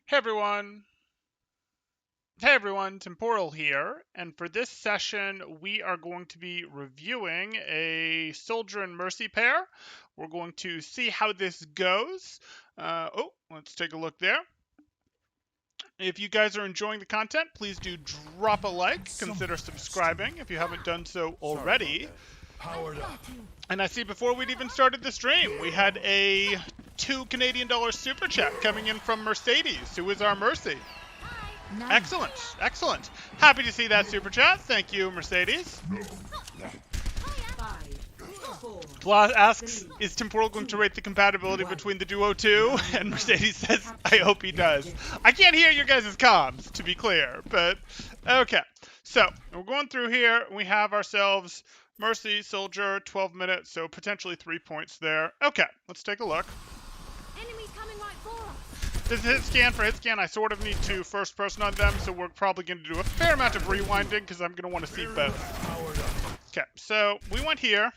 Hey everyone! Hey everyone, Temporal here, and for this session we are going to be reviewing a Soldier and Mercy pair. We're going to see how this goes. Let's take a look there. If you guys are enjoying the content, please do drop a like, consider subscribing if you haven't done so already. Powered up. And I see before we'd even started the stream, we had a $2 Canadian super chat coming in from Mercedes, who is our Mercy. Nice. Excellent, excellent. Happy to see that super chat. Thank you, Mercedes. Blas asks, is Temporal going to rate the compatibility between the Duo 2? And Mercedes says, I hope he does. I can't hear your guys' comms, to be clear, but okay. So, we're going through here. We have ourselves Mercy, Soldier, 12 minutes, so potentially 3 points there. Okay, let's take a look. Enemies coming right for us. This is hit scan. For hit scan, I sort of need to first person on them, so we're probably going to do a fair amount of rewinding because I'm going to want to see both. Okay, so we went here,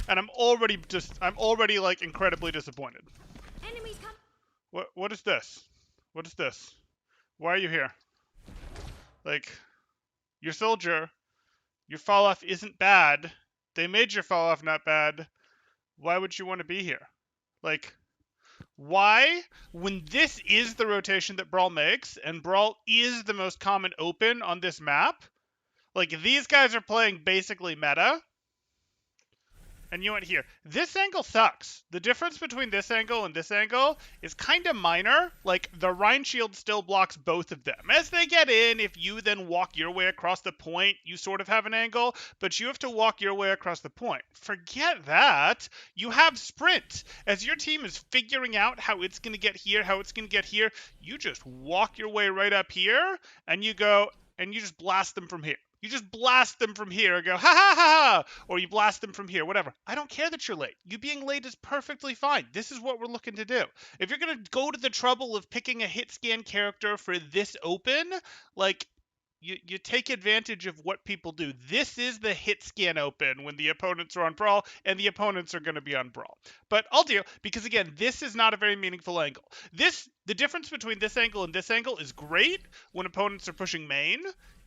and I'm already like incredibly disappointed. Enemies come. What is this? What is this? Why are you here? Like, your Soldier, your fall off isn't bad. They made your fall off not bad. Why would you want to be here? Like, why, when this is the rotation that Brawl makes, and Brawl is the most common open on this map, like, these guys are playing basically meta, and you went here. This angle sucks. The difference between this angle and this angle is kind of minor. Like, the Rhine Shield still blocks both of them. As they get in, if you then walk your way across the point, you sort of have an angle, but you have to walk your way across the point. Forget that. You have sprint. As your team is figuring out how it's going to get here, you just walk your way right up here, and you go, and you just blast them from here. You just blast them from here and go, ha ha ha ha, or you blast them from here, whatever. I don't care that you're late. You being late is perfectly fine. This is what we're looking to do. If you're going to go to the trouble of picking a hit scan character for this open, like, you take advantage of what people do. This is the hit scan open when the opponents are on Brawl, and the opponents are going to be on Brawl. But I'll deal, because again, this is not a very meaningful angle. The difference between this angle and this angle is great when opponents are pushing main.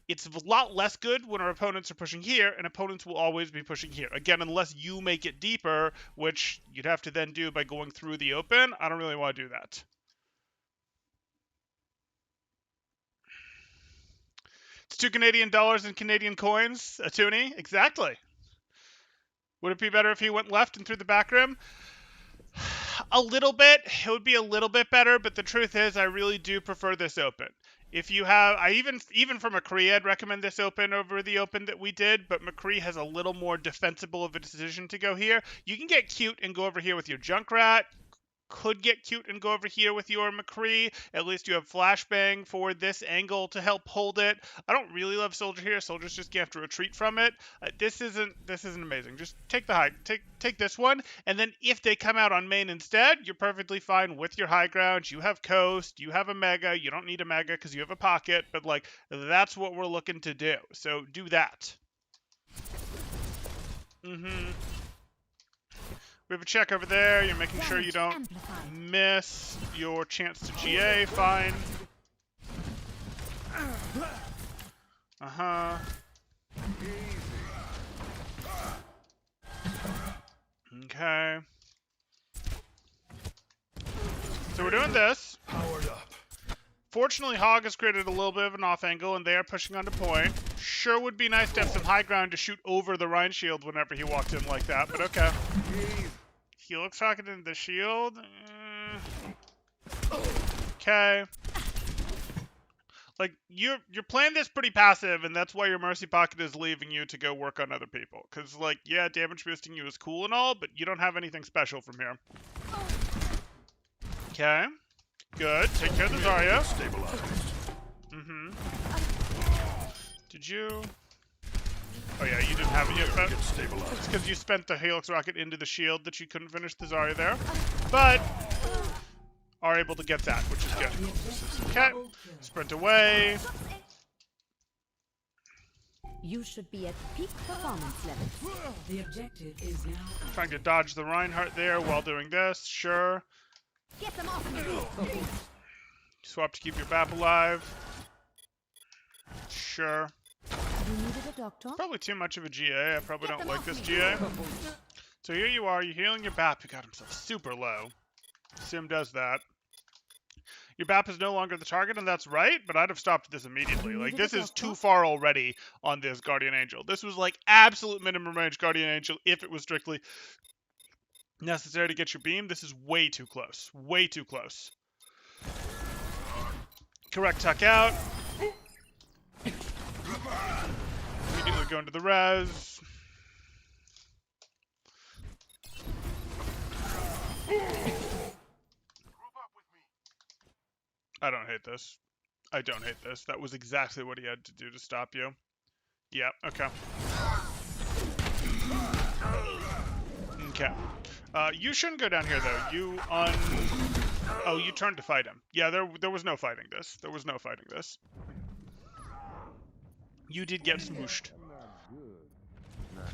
It's a lot less good when our opponents are pushing here, and opponents will always be pushing here. Again, unless you make it deeper, which you'd have to then do by going through the open. I don't really want to do that. It's $2 Canadian in Canadian coins, a toonie. Exactly. Would it be better if he went left and through the back rim? A little bit. It would be a little bit better, but the truth is I really do prefer this open. If you have, even for McCree, I'd recommend this open over the open that we did, but McCree has a little more defensible of a decision to go here. You can get cute and go over here with your Junkrat. Could get cute and go over here with your McCree. At least you have Flashbang for this angle to help hold it. I don't really love Soldier here. Soldier's just gonna have to retreat from it. This isn't amazing. Just take the high, take this one, and then if they come out on main instead, you're perfectly fine with your high ground. You have Coast, you have a Mega. You don't need a Mega because you have a Pocket, but like, that's what we're looking to do. So do that. We have a check over there. You're making sure you don't miss your chance to GA. Fine. Okay. So we're doing this. Powered up. Fortunately, Hog has created a little bit of an off angle, and they are pushing onto point. Sure would be nice to have some high ground to shoot over the Rhine Shield whenever he walked in like that, but okay. Helix Rocket into the shield. Okay. Like, you're playing this pretty passive, and that's why your Mercy Pocket is leaving you to go work on other people. Because, like, yeah, damage boosting you is cool and all, but you don't have anything special from here. Okay. Good. Take care of the Zarya. Did you... Oh yeah, you didn't have it yet, but it's because you spent the Helix Rocket into the shield that you couldn't finish the Zarya there. But are able to get that, which is good. Okay. Sprint away. You should be at peak performance level. The objective is now. Trying to dodge the Reinhardt there while doing this. Sure. Get them off me. Swap to keep your BAP alive. Sure. You needed a doctor? Probably too much of a GA. I probably Get don't them like off this me. GA. So here you are. You're healing your BAP. He got himself super low. Sim does that. Your BAP is no longer the target, and that's right, but I'd have stopped this immediately. You Like, needed this a is too doctor? far already on this Guardian Angel. This was like absolute minimum range Guardian Angel if it was strictly necessary to get your beam. This is way too close. Way too close. Correct tuck out. Immediately go into the res. I don't hate this. I don't hate this. That was exactly what he had to do to stop you. Yeah, okay. Okay. You shouldn't go down here, though. Oh, you turned to fight him. Yeah, there was no fighting this. There was no fighting this. You did get smooshed.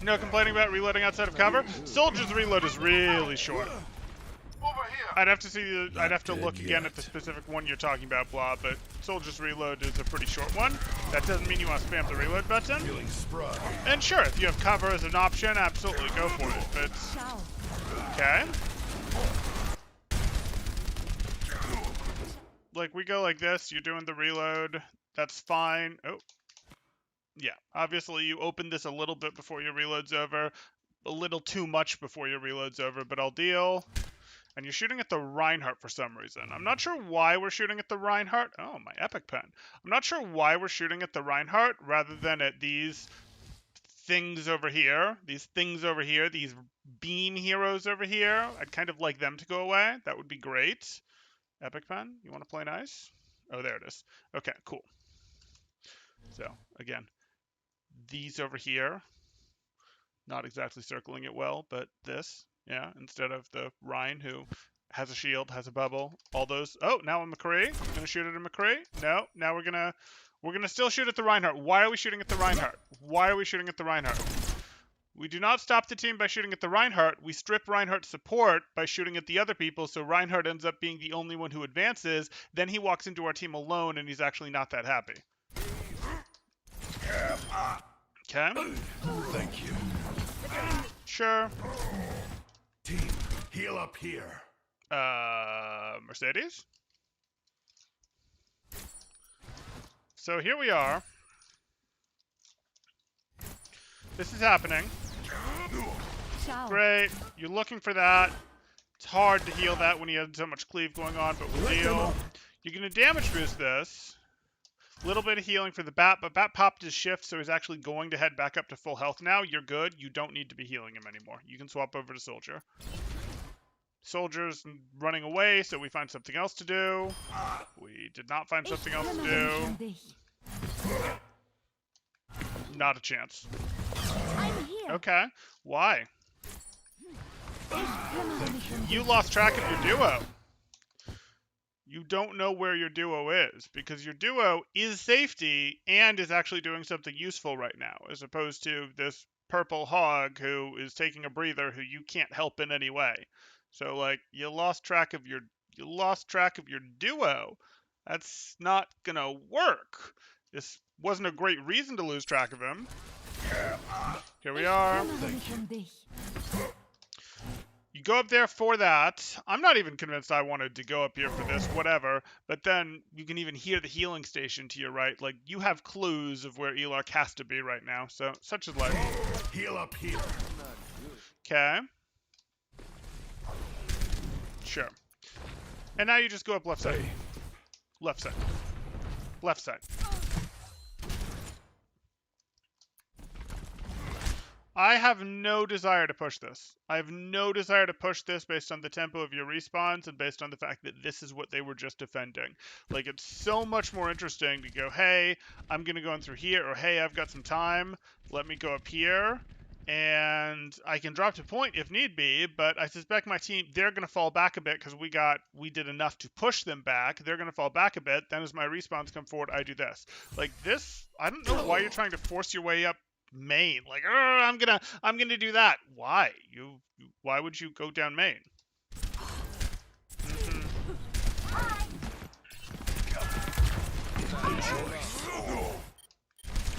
No complaining about reloading outside of cover. Soldier's reload is really short. I'd have to see. I'd have to look again at the specific one you're talking about, Blah. But Soldier's reload is a pretty short one. That doesn't mean you want to spam the reload button. And sure, if you have cover as an option, absolutely go for it. But okay. Like we go like this. You're doing the reload. That's fine. Oh. Yeah, obviously you open this a little bit before your reload's over. A little too much before your reload's over, but I'll deal. And you're shooting at the Reinhardt for some reason. I'm not sure why we're shooting at the Reinhardt. Oh, my epic pen. I'm not sure why we're shooting at the Reinhardt rather than at these things over here. These things over here. These beam heroes over here. I'd kind of like them to go away. That would be great. Epic pen, you want to play nice? Oh, there it is. Okay, cool. So, again, these over here. Not exactly circling it well, but this. Yeah, instead of the Rhine, who has a shield, has a bubble, all those. Oh, now a McCree. Gonna shoot at a McCree? No, now we're gonna still shoot at the Reinhardt. Why are we shooting at the Reinhardt? Why are we shooting at the Reinhardt? We do not stop the team by shooting at the Reinhardt. We strip Reinhardt's support by shooting at the other people, so Reinhardt ends up being the only one who advances. Then he walks into our team alone, and he's actually not that happy. Okay. Thank you. Sure. Team, heal up here. Mercedes? So here we are. This is happening. Ciao. Great. You're looking for that. It's hard to heal that when you have so much cleave going on, but we'll deal. You're going to damage boost this. A little bit of healing for the Bat, but Bat popped his shift, so he's actually going to head back up to full health now. You're good. You don't need to be healing him anymore. You can swap over to Soldier. Soldier's running away, so we find something else to do. We did not find something else to do. Not a chance. I'm here. Okay. Why? You lost track of your duo. You don't know where your duo is, because your duo is safety and is actually doing something useful right now, as opposed to this purple hog who is taking a breather who you can't help in any way. So like you lost track of your duo. That's not gonna work. This wasn't a great reason to lose track of him. Here we are. You go up there for that. I'm not even convinced I wanted to go up here for this, whatever. But then you can even hear the healing station to your right. Like, you have clues of where Elark has to be right now. So, such is life. Heal up here. Okay. Sure. And now you just go up left side. Left side. Left side. I have no desire to push this. I have no desire to push this based on the tempo of your respawns and based on the fact that this is what they were just defending. Like, it's so much more interesting to go, hey, I'm going to go in through here, or hey, I've got some time, let me go up here, and I can drop to point if need be, but I suspect my team, they're going to fall back a bit because we did enough to push them back. They're going to fall back a bit. Then as my respawns come forward, I do this. Like, this, I don't know why you're trying to force your way up main. Like, I'm gonna do that. Why? Why would you go down main?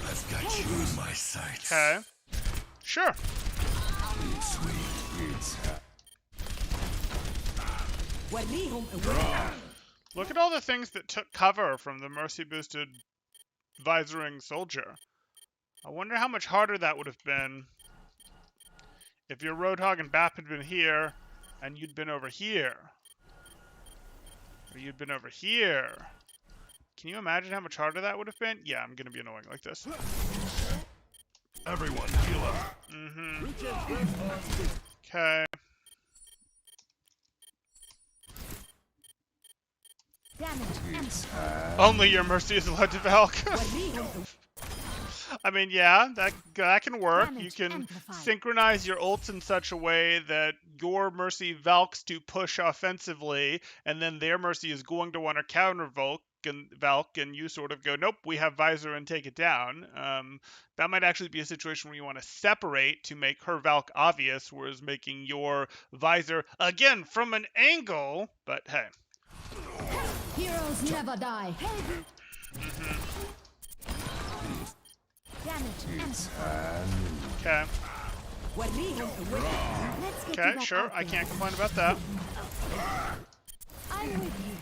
I've got you in my sights. Okay. Sure. Look at all the things that took cover from the mercy boosted visoring soldier. I wonder how much harder that would have been if your Roadhog and Bap had been here and you'd been over here. Or you'd been over here. Can you imagine how much harder that would have been? Yeah, I'm gonna be annoying like this. Everyone, heal up. Mm-hmm. Okay. Only your mercy is allowed to Valk. I mean, yeah, that can work. You can synchronize your ults in such a way that your mercy Valks to push offensively, and then their mercy is going to want to counter Valk, and you sort of go, nope, we have Visor and take it down. That might actually be a situation where you want to separate to make her Valk obvious, whereas making your Visor, again, from an angle, but hey. Heroes never die. Okay. Let's get Okay, sure. I can't complain about that. I'm with you.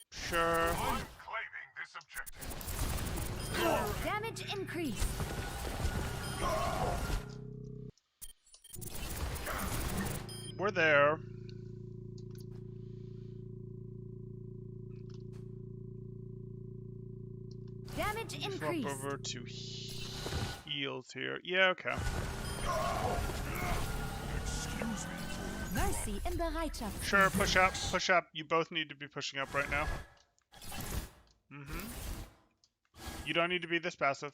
Sure. Claiming this objective. Damage increase. We're there. Damage Swap increase. over to heals here. Yeah, okay. Mercy in Bereitschaft. Sure, push up, push up. You both need to be pushing up right now. You don't need to be this passive.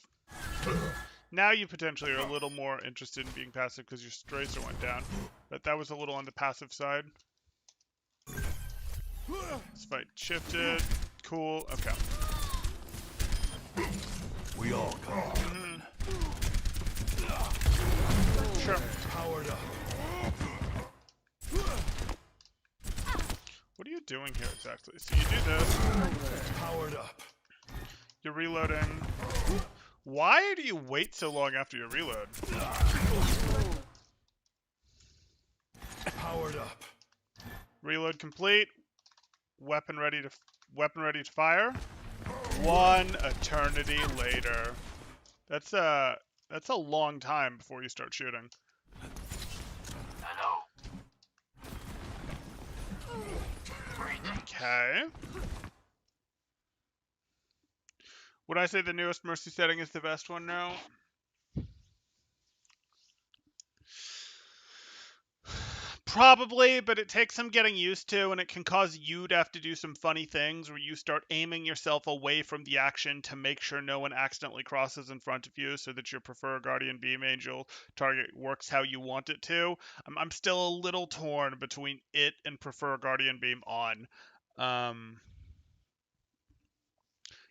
Now you potentially are a little more interested in being passive because your Tracer went down. But that was a little on the passive side. This fight shifted. Cool, okay. We all come. Sure. Powered up. What are you doing here exactly? So you do this. Powered up. You're reloading. Why do you wait so long after you reload? Powered up. Reload complete. Weapon ready to fire. One eternity later. That's a long time before you start shooting. Okay. Would I say the newest Mercy setting is the best one now? Probably, but it takes some getting used to, and it can cause you to have to do some funny things where you start aiming yourself away from the action to make sure no one accidentally crosses in front of you so that your Prefer Guardian Beam Angel target works how you want it to. I'm still a little torn between it and Prefer Guardian Beam on.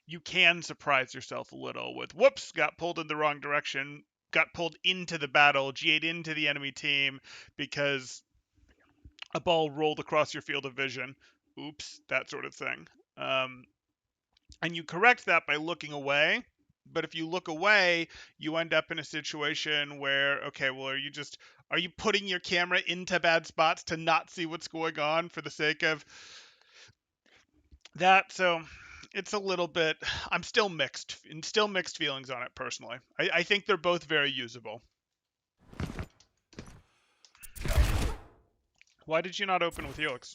You can surprise yourself a little with, whoops, got pulled in the wrong direction, got pulled into the battle, GA'd into the enemy team because a ball rolled across your field of vision. Oops, that sort of thing. And you correct that by looking away. But if you look away, you end up in a situation where, okay, well, are you putting your camera into bad spots to not see what's going on for the sake of that? So it's a little bit, I'm still mixed feelings on it personally. I think they're both very usable. Why did you not open with Helix?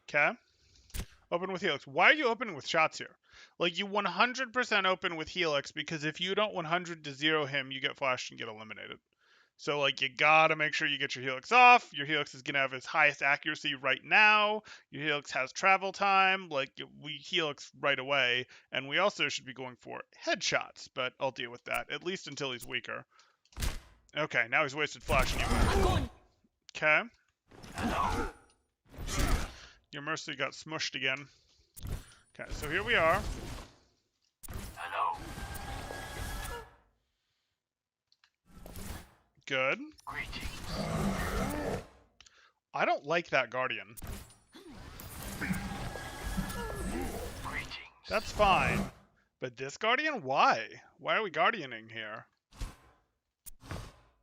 Okay. Open with Helix. Why are you opening with shots here? Like, you 100% open with Helix because if you don't 100 to 0 him, you get flashed and get eliminated. So, like, you gotta make sure you get your Helix off. Your Helix is gonna have its highest accuracy right now. Your Helix has travel time. Like, we Helix right away. And we also should be going for headshots, but I'll deal with that, at least until he's weaker. Okay, now he's wasted flashing you. Okay. Your Mercy got smushed again. Okay, so here we are. Good. I don't like that Guardian. That's fine. But this Guardian? Why? Why are we Guardianing here?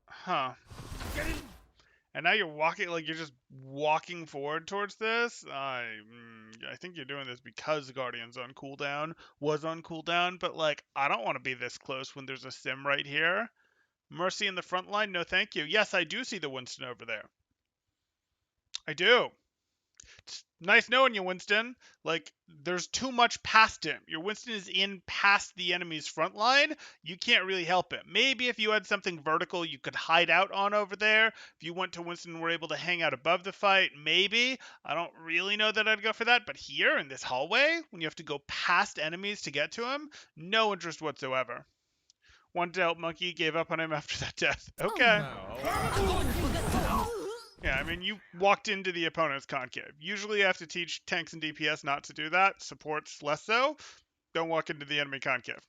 Huh. And now you're walking, like, you're just walking forward towards this? I think you're doing this because the Guardian's on cooldown, was on cooldown, but, like, I don't want to be this close when there's a sim right here. Mercy in the front line? No, thank you. Yes, I do see the Winston over there. I do. It's nice knowing you, Winston. Like, there's too much past him. Your Winston is in past the enemy's front line. You can't really help him. Maybe if you had something vertical you could hide out on over there. If you went to Winston and were able to hang out above the fight, maybe. I don't really know that I'd go for that. But here in this hallway, when you have to go past enemies to get to him, no interest whatsoever. One Dealt Monkey gave up on him after that death. Okay. Yeah, I mean, you walked into the opponent's concave. Usually you have to teach tanks and DPS not to do that. Supports less so. Don't walk into the enemy concave.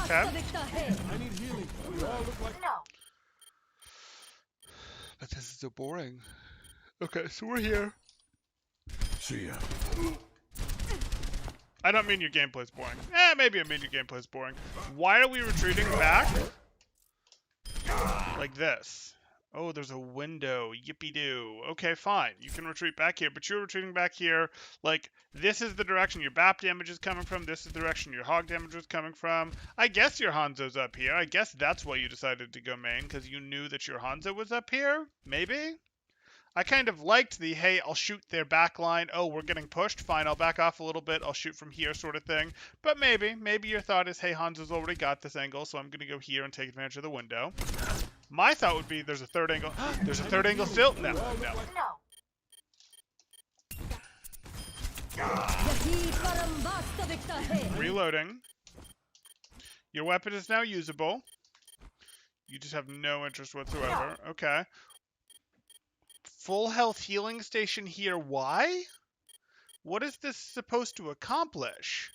Okay. I need healing. You all look like... But this is so boring. Okay, so we're here. See ya. I don't mean your gameplay's boring. Maybe I mean your gameplay's boring. Why are we retreating back? Like this. Oh, there's a window. Yippee-doo. Okay, fine. You can retreat back here, but you're retreating back here. Like, this is the direction your BAP damage is coming from. This is the direction your Hog damage is coming from. I guess your Hanzo's up here. I guess that's why you decided to go main, because you knew that your Hanzo was up here? Maybe? I kind of liked the, hey, I'll shoot their back line. Oh, we're getting pushed. Fine, I'll back off a little bit. I'll shoot from here sort of thing. But maybe your thought is, hey, Hanzo's already got this angle, so I'm going to go here and take advantage of the window. My thought would be there's a third angle. There's a third angle still? No. Reloading. Your weapon is now usable. You just have no interest whatsoever. Okay. Full health healing station here. Why? What is this supposed to accomplish?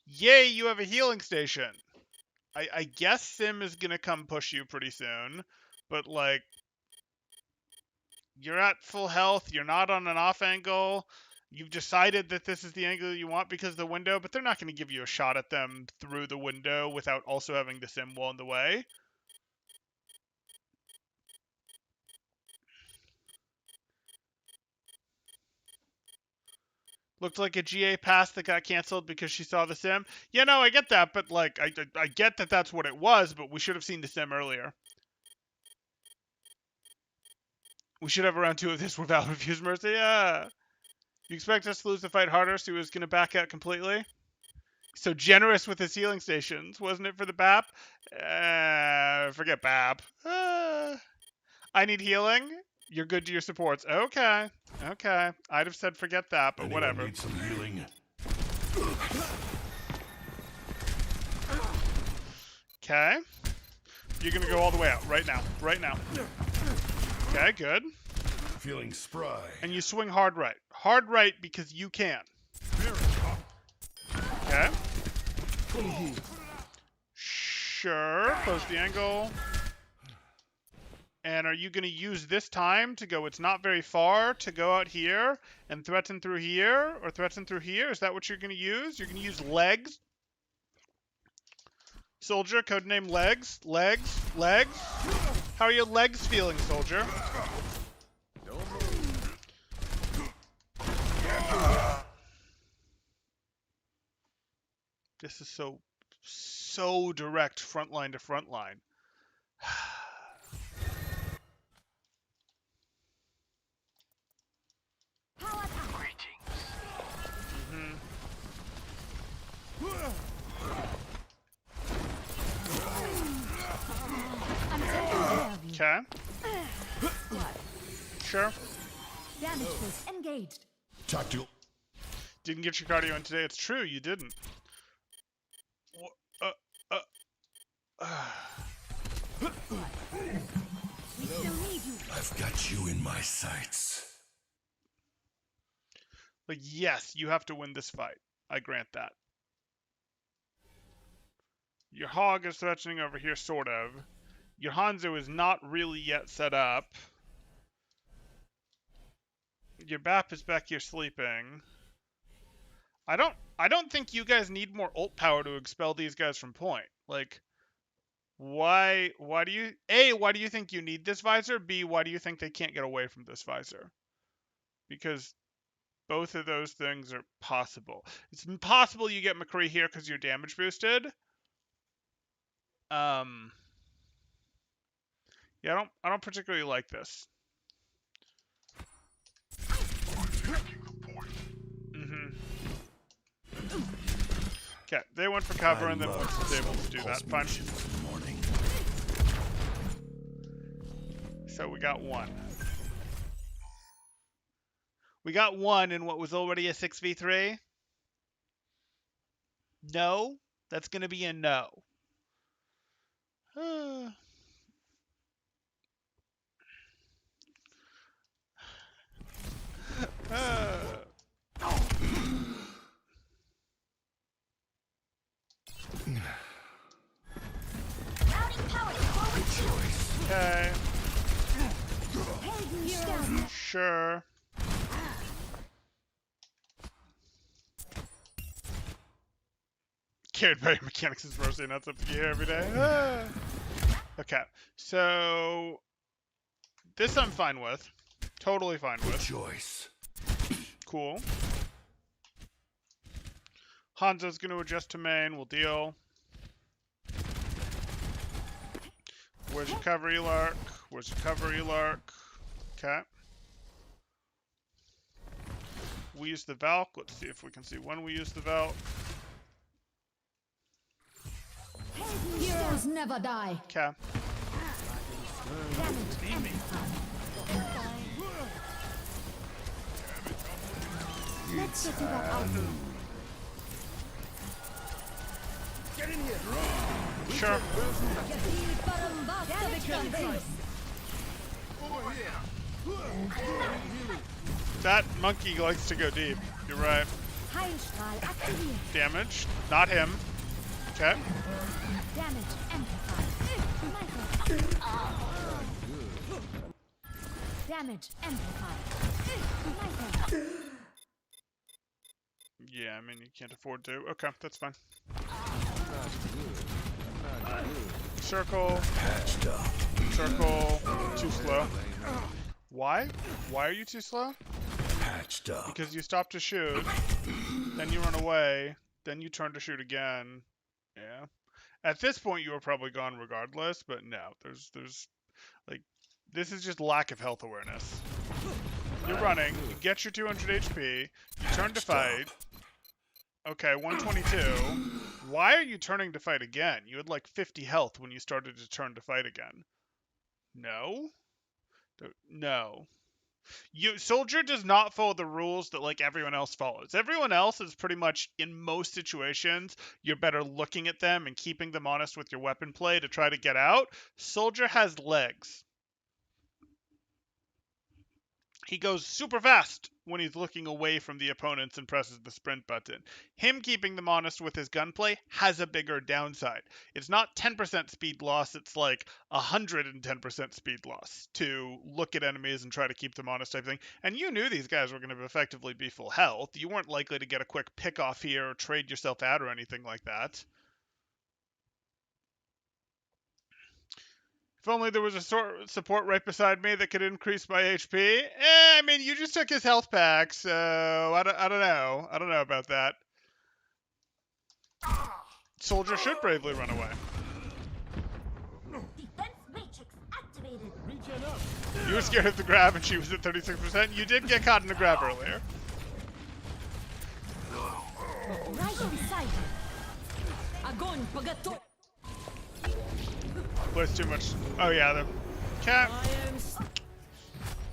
Yay, you have a healing station. I guess Sim is going to come push you pretty soon. But, like, you're at full health. You're not on an off angle. You've decided that this is the angle you want because of the window. But they're not going to give you a shot at them through the window without also having the Sim wall in the way. Looked like a GA pass that got canceled because she saw the sim. Yeah, no, I get that, but, like, I get that that's what it was, but we should have seen the sim earlier. We should have a round 2 of this with Valor Fuse Mercy. Yeah. You expect us to lose the fight harder, so he was going to back out completely? So generous with his healing stations, wasn't it, for the BAP? Forget BAP. I need healing? You're good to your supports. Okay. Okay. I'd have said forget that, but Anyone whatever. need some healing? Okay. You're going to go all the way out right now. Right now. Okay, good. Feeling spry. And you swing hard right. Hard right because you can. Okay. Sure. Close the angle. And are you going to use this time to go, it's not very far, to go out here and threaten through here? Or threaten through here? Is that what you're going to use? You're going to use legs? Soldier, codename legs? Legs? Legs? How are your legs feeling, soldier? This is so direct front line to front line. Okay. Sure. Damage boost engaged. Tactical. Didn't get your cardio in today. It's true, you didn't. We still need you. I've got you in my sights. Like, yes, you have to win this fight. I grant that. Your hog is threatening over here, sort of. Your Hanzo is not really yet set up. Your BAP is back here sleeping. I don't think you guys need more ult power to expel these guys from point. Like, why do you why do you think you need this visor? B, why do you think they can't get away from this visor? Because both of those things are possible. It's possible you get McCree here because you're damage boosted. Yeah, I don't particularly like this. Okay, they went for cover, and then Woods was able to do that. Fine. So we got one. We got one in what was already a 6v3. No, that's going to be a no. Okay. Sure. Carried by mechanics is mostly not something you hear every day. Okay, so this I'm fine with. Totally fine with. Choice. Cool. Hanzo's going to adjust to main. We'll deal. Where's your cover, Elark? Where's your cover, Elark? Okay. We use the Valk. Let's see if we can see when we use the Valk. Heroes never die. Okay. Let's get to that outfit. Get in here. Sure. Over here. That monkey likes to go deep. You're right. Heilstrahl aktiviert. Damage. Not him. Okay. Damage amplified. Damage amplified. Yeah, I mean, you can't afford to. Okay, that's fine. Circle. Patched up. Circle. Too slow. Why? Why are you too slow? Patched up. Because you stop to shoot, then you run away, then you turn to shoot again. Yeah. At this point, you were probably gone regardless, but no, there's like, this is just lack of health awareness. You're running, you get your 200 HP, you turn to fight. Okay, 122. Why are you turning to fight again? You had like 50 health when you started to turn to fight again. No? No. Soldier does not follow the rules that like everyone else follows. Everyone else is pretty much, in most situations, you're better looking at them and keeping them honest with your weapon play to try to get out. Soldier has legs. He goes super fast when he's looking away from the opponents and presses the sprint button. Him keeping them honest with his gunplay has a bigger downside. It's not 10% speed loss, it's like 110% speed loss to look at enemies and try to keep them honest type thing. And you knew these guys were going to effectively be full health. You weren't likely to get a quick pick off here or trade yourself out or anything like that. If only there was a support right beside me that could increase my HP. I mean, you just took his health pack, so I don't know. I don't know about that. Soldier should bravely run away. Defense matrix activated. Regen up. You were scared of the grab and she was at 36%. You did get caught in a grab earlier. Right beside you. Огонь по готов. Plays too much. Oh yeah, the cat.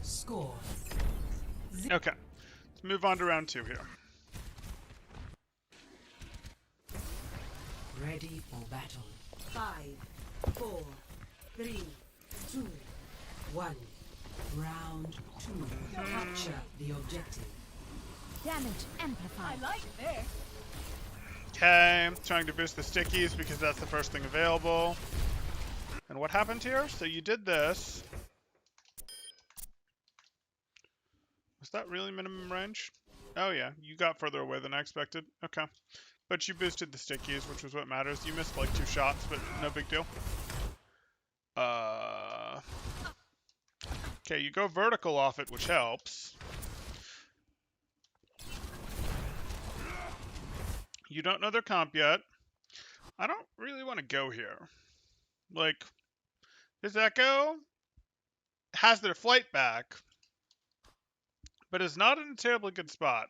Score. Okay, let's move on to round 2 here. Ready for battle. 5, 4, 3, 2, 1. Round 2. Capture the objective. Damage amplified. Okay, trying to boost the stickies because that's the first thing available. And what happened here? So you did this. Was that really minimum range? Oh yeah, you got further away than I expected. Okay. But you boosted the stickies, which was what matters. You missed like 2 shots, but no big deal. Okay, you go vertical off it, which helps. You don't know their comp yet. I don't really want to go here. Like, this Echo has their flight back, but is not in a terribly good spot.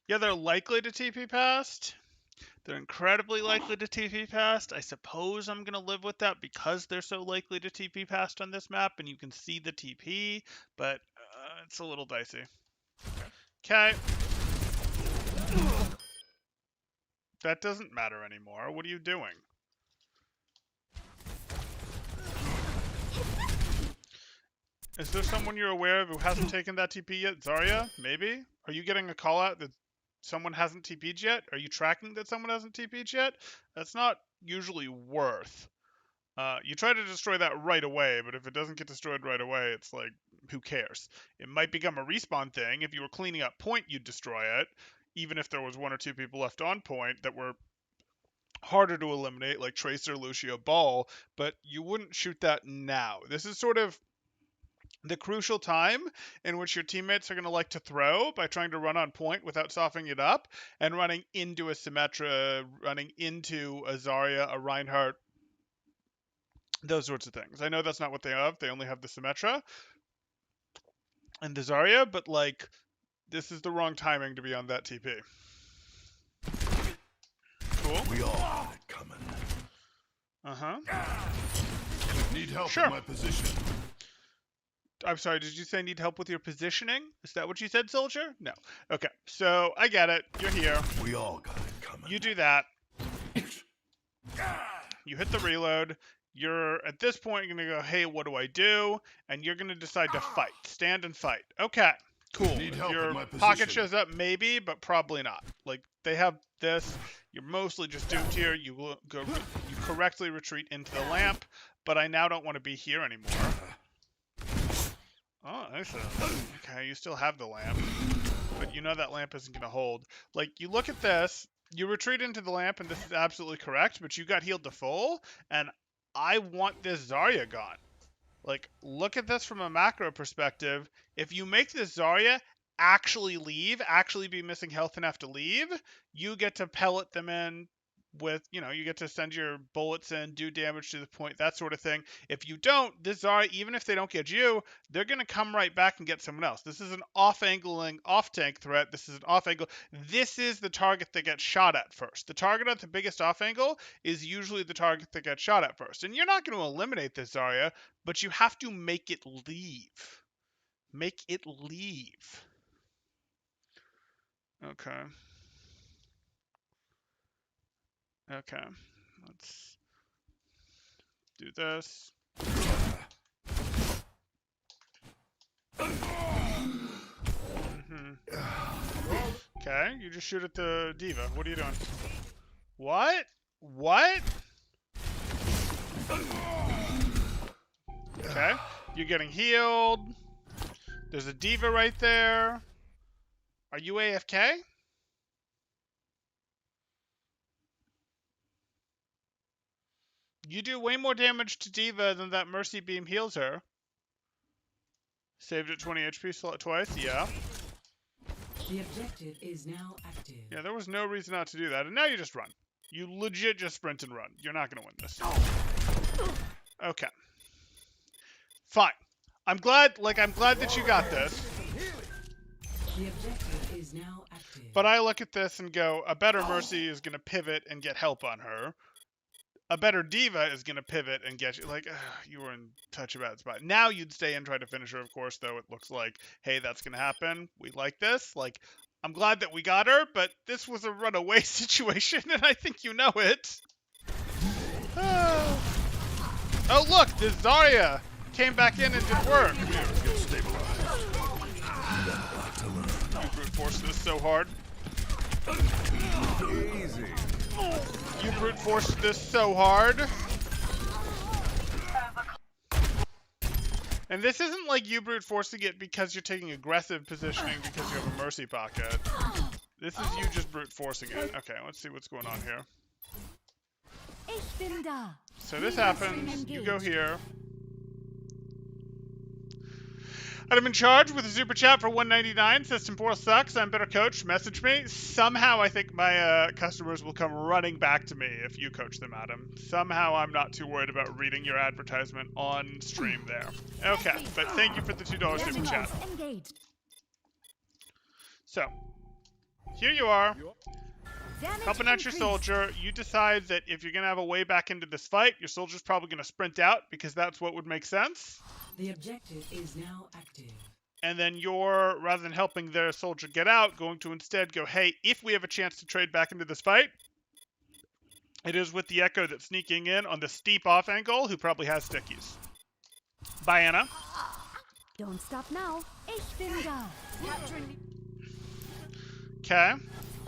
Yeah, they're likely to TP past. They're incredibly likely to TP past. I suppose I'm going to live with that because they're so likely to TP past on this map, and you can see the TP, but it's a little dicey. Okay. That doesn't matter anymore. What are you doing? Is there someone you're aware of who hasn't taken that TP yet? Zarya? Maybe? Are you getting a call out that someone hasn't TP'd yet? Are you tracking that someone hasn't TP'd yet? That's not usually worth. You try to destroy that right away, but if it doesn't get destroyed right away, it's like, who cares? It might become a respawn thing. If you were cleaning up point, you'd destroy it. Even if there was 1 or 2 people left on point that were harder to eliminate, like Tracer, Lucio, Ball, but you wouldn't shoot that now. This is sort of the crucial time in which your teammates are going to like to throw by trying to run on point without softening it up and running into a Symmetra, running into a Zarya, a Reinhardt, those sorts of things. I know that's not what they have. They only have the Symmetra and the Zarya, but like, this is the wrong timing to be on that TP. Cool. We all had it coming. Uh-huh. Need help Sure. in my position. I'm sorry, did you say need help with your positioning? Is that what you said, soldier? No. Okay, so I get it. You're here. We all got it coming. You do that. You hit the reload. You're, at this point, you're going to go, hey, what do I do? And you're going to decide to fight. Stand and fight. Okay, cool. Need If help your in my pocket position. shows up, maybe, but probably not. Like, they have this. You're mostly just doomed here. You will go. You correctly retreat into the lamp, but I now don't want to be here anymore. Oh, nice. Okay, you still have the lamp, but you know that lamp isn't going to hold. Like, you look at this, you retreat into the lamp, and this is absolutely correct, but you got healed to full, and I want this Zarya gone. Like, look at this from a macro perspective. If you make this Zarya actually leave, actually be missing health enough to leave, you get to pellet them in with, you know, you get to send your bullets in, do damage to the point, that sort of thing. If you don't, this Zarya, even if they don't get you, they're going to come right back and get someone else. This is an off-angling, off-tank threat. This is an off-angle. This is the target that gets shot at first. The target at the biggest off-angle is usually the target that gets shot at first. And you're not going to eliminate this Zarya, but you have to make it leave. Make it leave. Okay. Okay, let's do this. Okay, you just shoot at the diva. What are you doing? What? What? Okay, you're getting healed. There's a diva right there. Are you AFK? You do way more damage to Diva than that Mercy Beam heals her. Saved at 20 HP slot twice, yeah. The objective is now active. Yeah, there was no reason not to do that. And now you just run. You legit just sprint and run. You're not going to win this. Okay. Fine. I'm glad that you got this. The objective is now active. But I look at this and go, a better Mercy is going to pivot and get help on her. A better Diva is going to pivot and get you. Like, you were in such a bad spot. Now you'd stay and try to finish her, of course, though it looks like, hey, that's going to happen. We like this. Like, I'm glad that we got her, but this was a runaway situation, and I think you know it. Oh, look, this Zarya came back in and did work. Get stabilized. You brute force this so hard. Easy. You brute forced this so hard. And this isn't like you brute forcing it because you're taking aggressive positioning because you have a mercy pocket. This is you just brute forcing it. Okay, let's see what's going on here. Ich bin da. So this happens, you go here. I'm in charge with a super chat for 199. Says Tempora sucks. I'm better coach. Message me. Somehow I think my customers will come running back to me if you coach them, Adam. Somehow I'm not too worried about reading your advertisement on stream there. Okay, but thank you for the $2 super chat. Engaged. So, here you are. Damage Helping out your increased. soldier. You decide that if you're going to have a way back into this fight, your soldier's probably going to sprint out because that's what would make sense. The objective is now active. And then you're, rather than helping their soldier get out, going to instead go, hey, if we have a chance to trade back into this fight, it is with the Echo that's sneaking in on the steep off angle, who probably has stickies. Bye, Anna. Don't stop now. Ich bin da. Okay,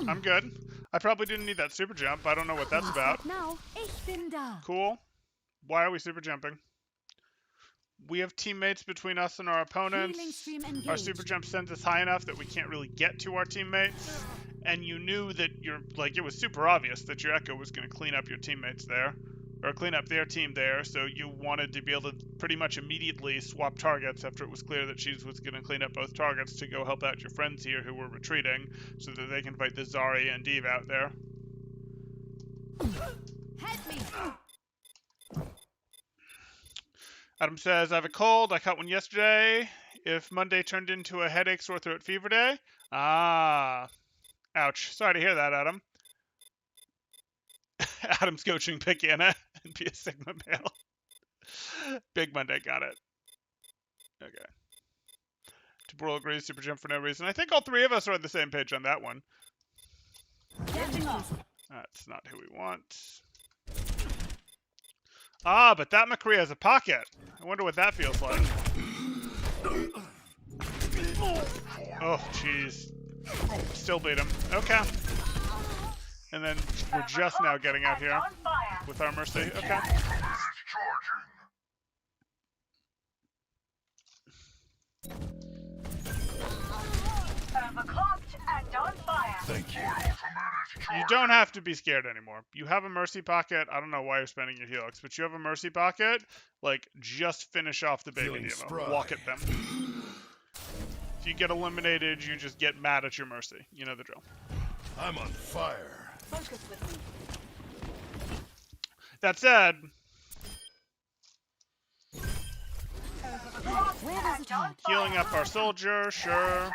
I'm good. I probably didn't need that super jump. I don't know what that's Don't about. stop now. Ich bin da. Cool. Why are we super jumping? We have teammates between us and our opponents. Healing stream Our engaged. super jump sends us high enough that we can't really get to our teammates. And you knew that it was super obvious that your Echo was going to clean up your teammates there. Or clean up their team there, so you wanted to be able to pretty much immediately swap targets after it was clear that she was going to clean up both targets to go help out your friends here who were retreating, so that they can fight the Zarya and Diva out there. Help me. Adam says, I have a cold. I caught one yesterday. If Monday turned into a headache, sore throat, fever day. Ah. Ouch. Sorry to hear that, Adam. Adam's coaching pick Anna and be a Sigma male. Big Monday, got it. Okay. Temporal agrees, super jump for no reason. I think all three of us are on the same page on that one. That's not who we want. Ah, but that McCree has a pocket. I wonder what that feels like. Oh, jeez. Still beat him. Okay. And then we're just now getting out here with our Mercy. Okay. Thank you. You don't have to be scared anymore. You have a Mercy pocket. I don't know why you're spending your Helix, but you have a Mercy pocket. Like, just finish off the baby Feeling Diva. spry. Walk at them. If you get eliminated, you just get mad at your Mercy. You know the drill. I'm on fire. Focus with me. That said, Where does it hurt? healing up our soldier, sure.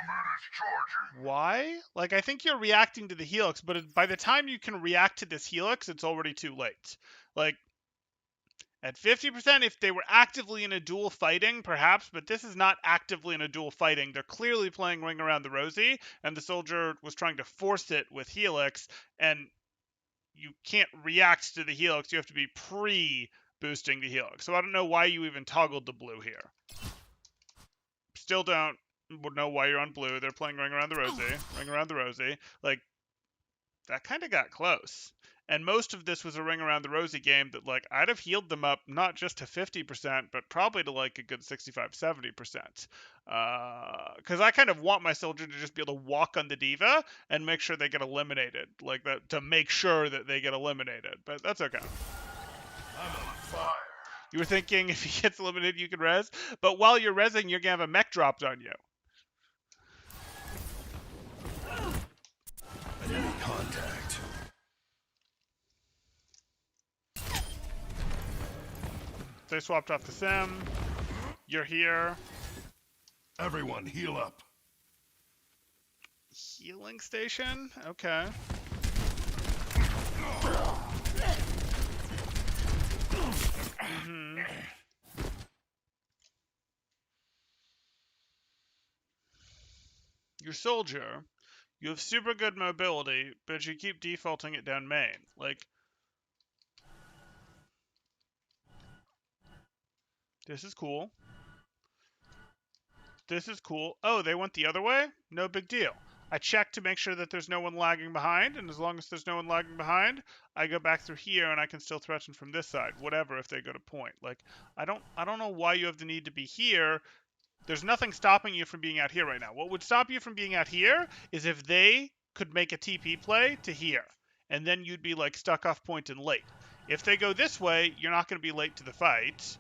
Why? Like, I think you're reacting to the Helix, but by the time you can react to this Helix, it's already too late. Like, at 50%, if they were actively in a duel fighting, perhaps, but this is not actively in a duel fighting. They're clearly playing Ring Around the Rosie, and the soldier was trying to force it with Helix, and you can't react to the Helix. You have to be pre-boosting the Helix. So I don't know why you even toggled the blue here. Still don't know why you're on blue. They're playing Ring Around the Rosie. Ring Around the Rosie. Like, that kind of got close. And most of this was a Ring Around the Rosie game that, like, I'd have healed them up not just to 50%, but probably to, like, a good 65-70%. Because I kind of want my soldier to just be able to walk on the Diva and make sure they get eliminated. Like, that to make sure that they get eliminated. But that's okay. I'm on fire. You were thinking if he gets eliminated, you can res? But while you're resing, you're going to have a mech dropped on you. Enemy contact. They swapped off the sim. You're here. Everyone heal up. Healing station? Okay. Mm-hmm. Your soldier, you have super good mobility, but you keep defaulting it down main. Like, this is cool. This is cool. Oh, they went the other way? No big deal. I check to make sure that there's no one lagging behind, and as long as there's no one lagging behind, I go back through here and I can still threaten from this side, whatever, if they go to point. Like, I don't know why you have the need to be here. There's nothing stopping you from being out here right now. What would stop you from being out here is if they could make a TP play to here, and then you'd be like stuck off point and late. If they go this way, you're not going to be late to the fight.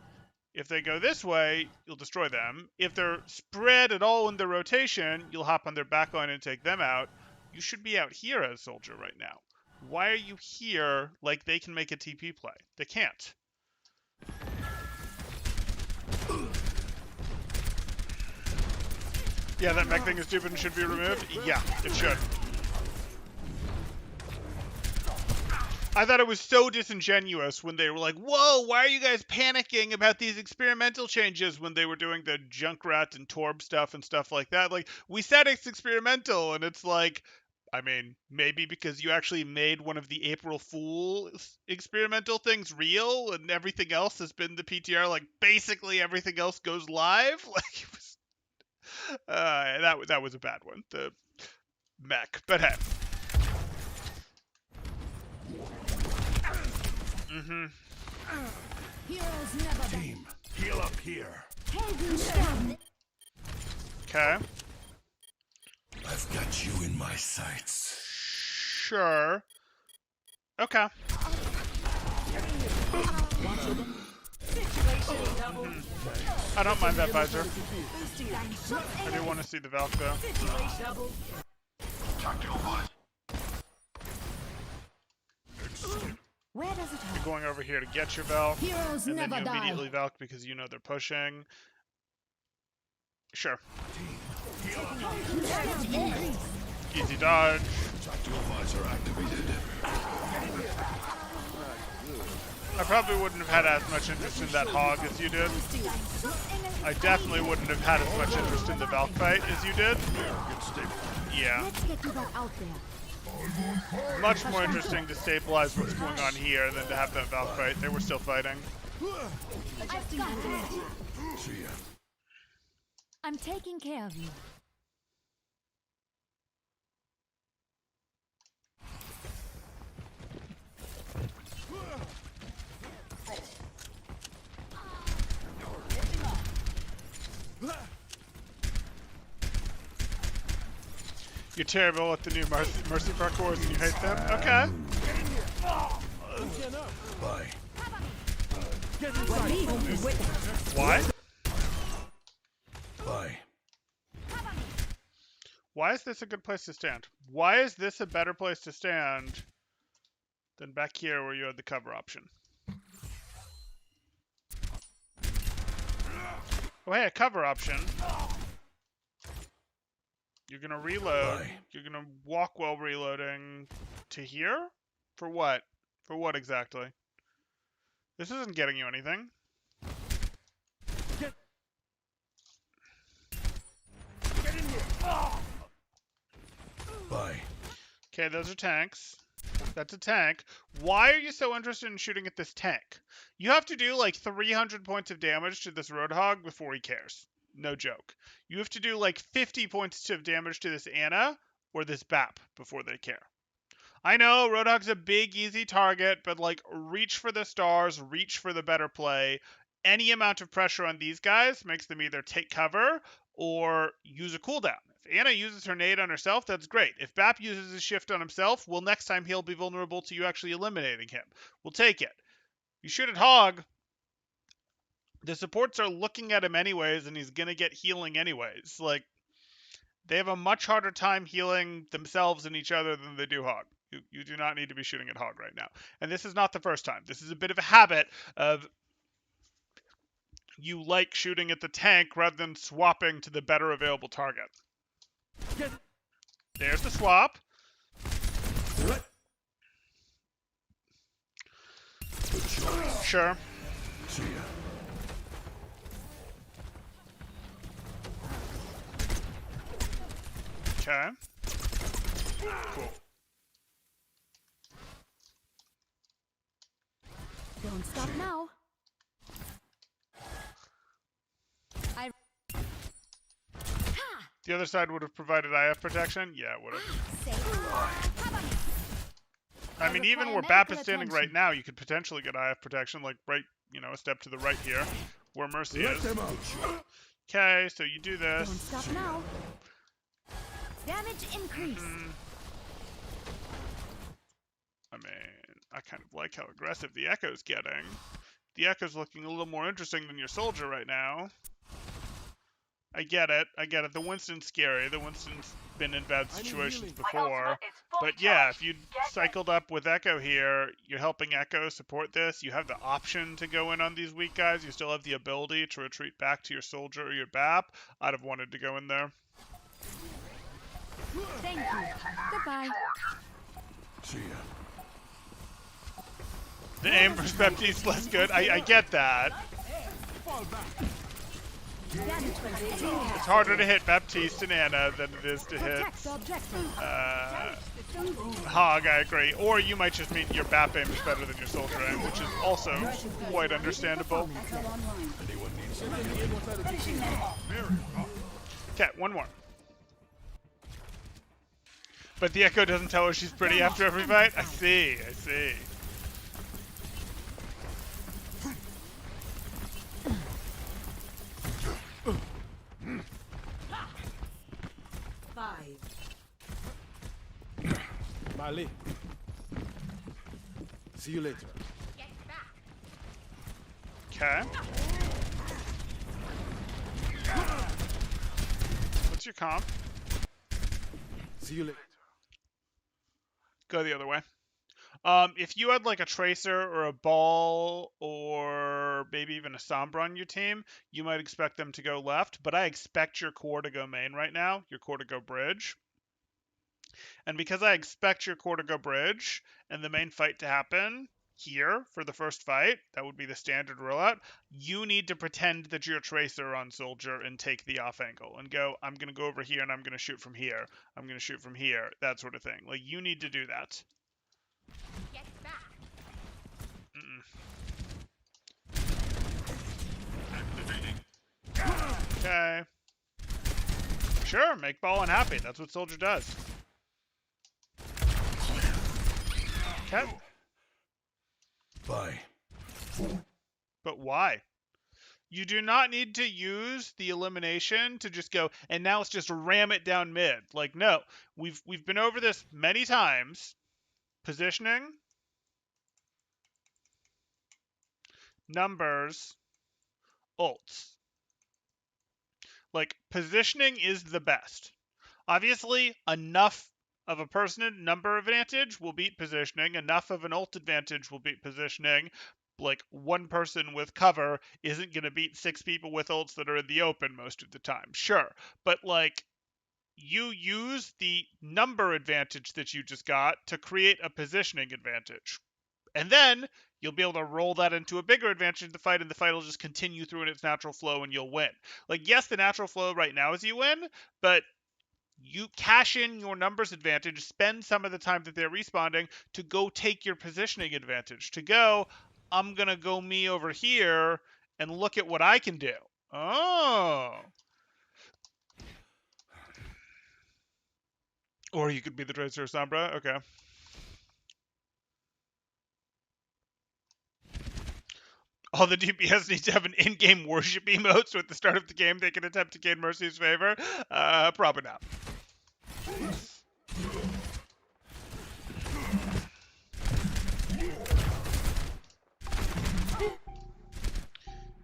If they go this way, you'll destroy them. If they're spread at all in their rotation, you'll hop on their back line and take them out. You should be out here as Soldier right now. Why are you here like they can make a TP play? They can't. Yeah, that mech thing is stupid and should be removed? Yeah, it should. I thought it was so disingenuous when they were like, whoa, why are you guys panicking about these experimental changes when they were doing the Junkrat and Torb stuff and stuff like that? Like, we said it's experimental, and it's like, I mean, maybe because you actually made one of the April Fool experimental things real, and everything else has been the PTR, like, basically everything else goes live? Like, it was, that was a bad one, the mech, but hey. Heroes never die. Team, heal up here. Helden sterben. Okay. I've got you in my sights. Sure. Okay. I don't mind that visor. I do want to see the Valk though. Tactical bot. Where does it You're hurt? going over here to get your Valk, Heroes and then never you die. immediately Valk because you know they're pushing. Sure. Easy dodge. Tactical visor activated. I probably wouldn't have had as much interest in that Hog as you did. I definitely wouldn't have had as much interest in the Valk fight as you did. Yeah. Let's get you back out there. Much more interesting to stabilize what's going on here than to have that Valk fight. They were still fighting. Adjusting my energy. See ya. I'm taking care of you. You're terrible at the new Mercy parkours and you hate them? Okay. Bye. Why? Bye. Why is this a good place to stand? Why is this a better place to stand than back here where you had the cover option? Oh, hey, a cover option. You're gonna reload. Bye. You're gonna walk while reloading to here? For what? For what exactly? This isn't getting you anything. Bye. Okay, those are tanks. That's a tank. Why are you so interested in shooting at this tank? You have to do like 300 points of damage to this Roadhog before he cares. No joke. You have to do like 50 points of damage to this Ana or this Bap before they care. I know Roadhog's a big, easy target, but like reach for the stars, reach for the better play. Any amount of pressure on these guys makes them either take cover or use a cooldown. If Ana uses her nade on herself, that's great. If Bap uses his shift on himself, well, next time he'll be vulnerable to you actually eliminating him. We'll take it. You shoot at Hog, the supports are looking at him anyways, and he's going to get healing anyways. Like, they have a much harder time healing themselves and each other than they do Hog. You do not need to be shooting at Hog right now. And this is not the first time. This is a bit of a habit of you like shooting at the tank rather than swapping to the better available target. There's the swap. Sure. See ya. Okay. Cool. Don't stop now. The other side would have provided IF protection? Yeah, it would have. I mean, even where BAP is standing right now, you could potentially get IF protection, like right, you know, a step to the right here, where Mercy Let is. them out. Okay, so you do this. Don't stop now. Damage increase. I mean, I kind of like how aggressive the Echo's getting. The Echo's looking a little more interesting than your Soldier right now. I get it. I get it. The Winston's scary. The Winston's been in bad situations before. But yeah, if you cycled up with Echo here, you're helping Echo support this. You have the option to go in on these weak guys. You still have the ability to retreat back to your Soldier or your BAP. I'd have wanted to go in there. Thank you. Goodbye. See ya. The aim for Baptiste less good. I get that. Damage control. It's harder to hit Baptiste and Anna than it is to hit Protect the objective. Hog, I agree. Or you might just mean your BAP aim is better than your Soldier aim, which is also quite understandable. Okay, one more. But the Echo doesn't tell her she's pretty after every fight? I see, I see. Mali. See you later. Okay. What's your comp? See you later. Go the other way. If you had like a Tracer or a Ball or maybe even a Sombra on your team, you might expect them to go left, but I expect your core to go main right now, your core to go bridge. And because I expect your core to go bridge and the main fight to happen here for the first fight, that would be the standard rollout, you need to pretend that you're a Tracer on Soldier and take the off angle and go, I'm going to go over here and I'm going to shoot from here. I'm going to shoot from here, that sort of thing. Like, you need to do that. Okay. Sure, make Ball unhappy. That's what Soldier does. Okay. Bye. But why? You do not need to use the elimination to just go, and now let's just ram it down mid. Like, no. We've been over this many times. Positioning. Numbers. Ults. Like, positioning is the best. Obviously, enough of a person number advantage will beat positioning. Enough of an ult advantage will beat positioning. Like, one person with cover isn't going to beat 6 people with ults that are in the open most of the time. Sure. But, like, you use the number advantage that you just got to create a positioning advantage. And then you'll be able to roll that into a bigger advantage in the fight, and the fight will just continue through in its natural flow, and you'll win. Like, yes, the natural flow right now is you win, but you cash in your numbers advantage, spend some of the time that they're respawning to go take your positioning advantage. To go, I'm going to go me over here and look at what I can do. Oh. Or you could be the Tracer or Sombra. Okay. All the DPS need to have an in-game worship emote, so at the start of the game they can attempt to gain Mercy's favor. Probably not.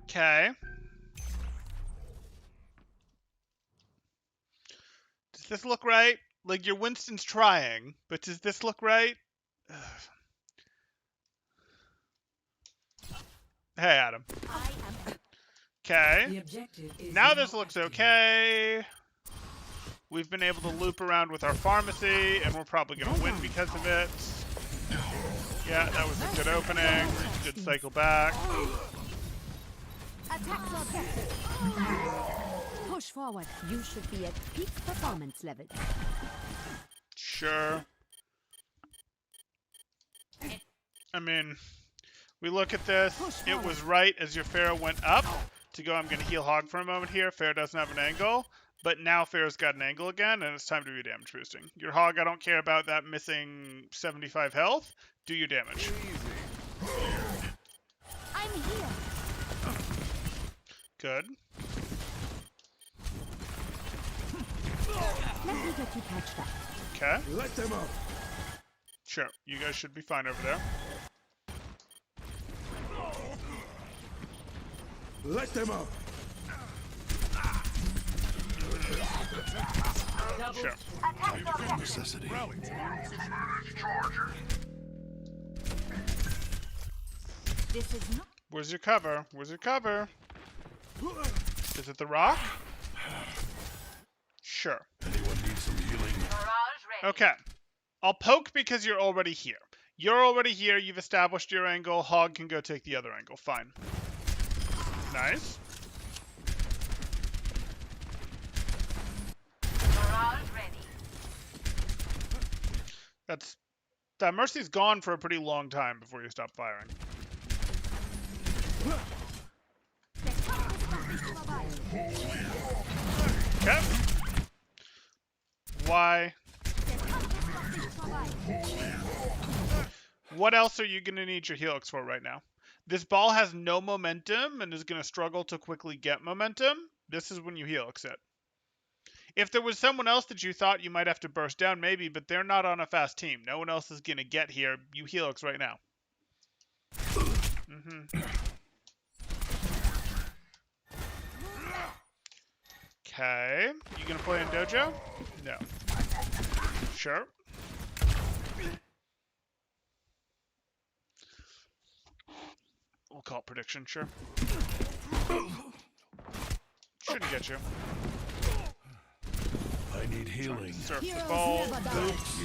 Okay. Does this look right? Like, your Winston's trying, but does this look right? Ugh. Hey, Adam. Okay. Now this looks okay. We've been able to loop around with our pharmacy, and we're probably going to win because of it. Yeah, that was a good opening. Good cycle back. Attack the objective. Push forward. You should be at peak performance level. Sure. I mean, we look at this. It was right as your Pharaoh went up to go, I'm going to heal Hog for a moment here. Pharaoh doesn't have an angle. But now Pharaoh's got an angle again, and it's time to do damage boosting. Your Hog, I don't care about that missing 75 health. Do your damage. I'm here. Good. Let me get you patched up. Okay. Let them up. Sure. You guys should be fine over there. Let them up. Sure. Necessity. This is not. Where's your cover? Where's your cover? Is it the rock? Sure. Anyone need some healing? Okay. I'll poke because you're already here. You're already here. You've established your angle. Hog can go take the other angle. Fine. Nice. That Mercy's gone for a pretty long time before you stop firing. Okay. Why? What else are you going to need your Helix for right now? This ball has no momentum and is going to struggle to quickly get momentum. This is when you Helix it. If there was someone else that you thought you might have to burst down, maybe, but they're not on a fast team. No one else is going to get here. You Helix right now. Okay. You going to play in Dojo? No. Sure. We'll call it prediction, sure. Shouldn't get you. I need healing. Surf the Heroes ball. never die. Oops.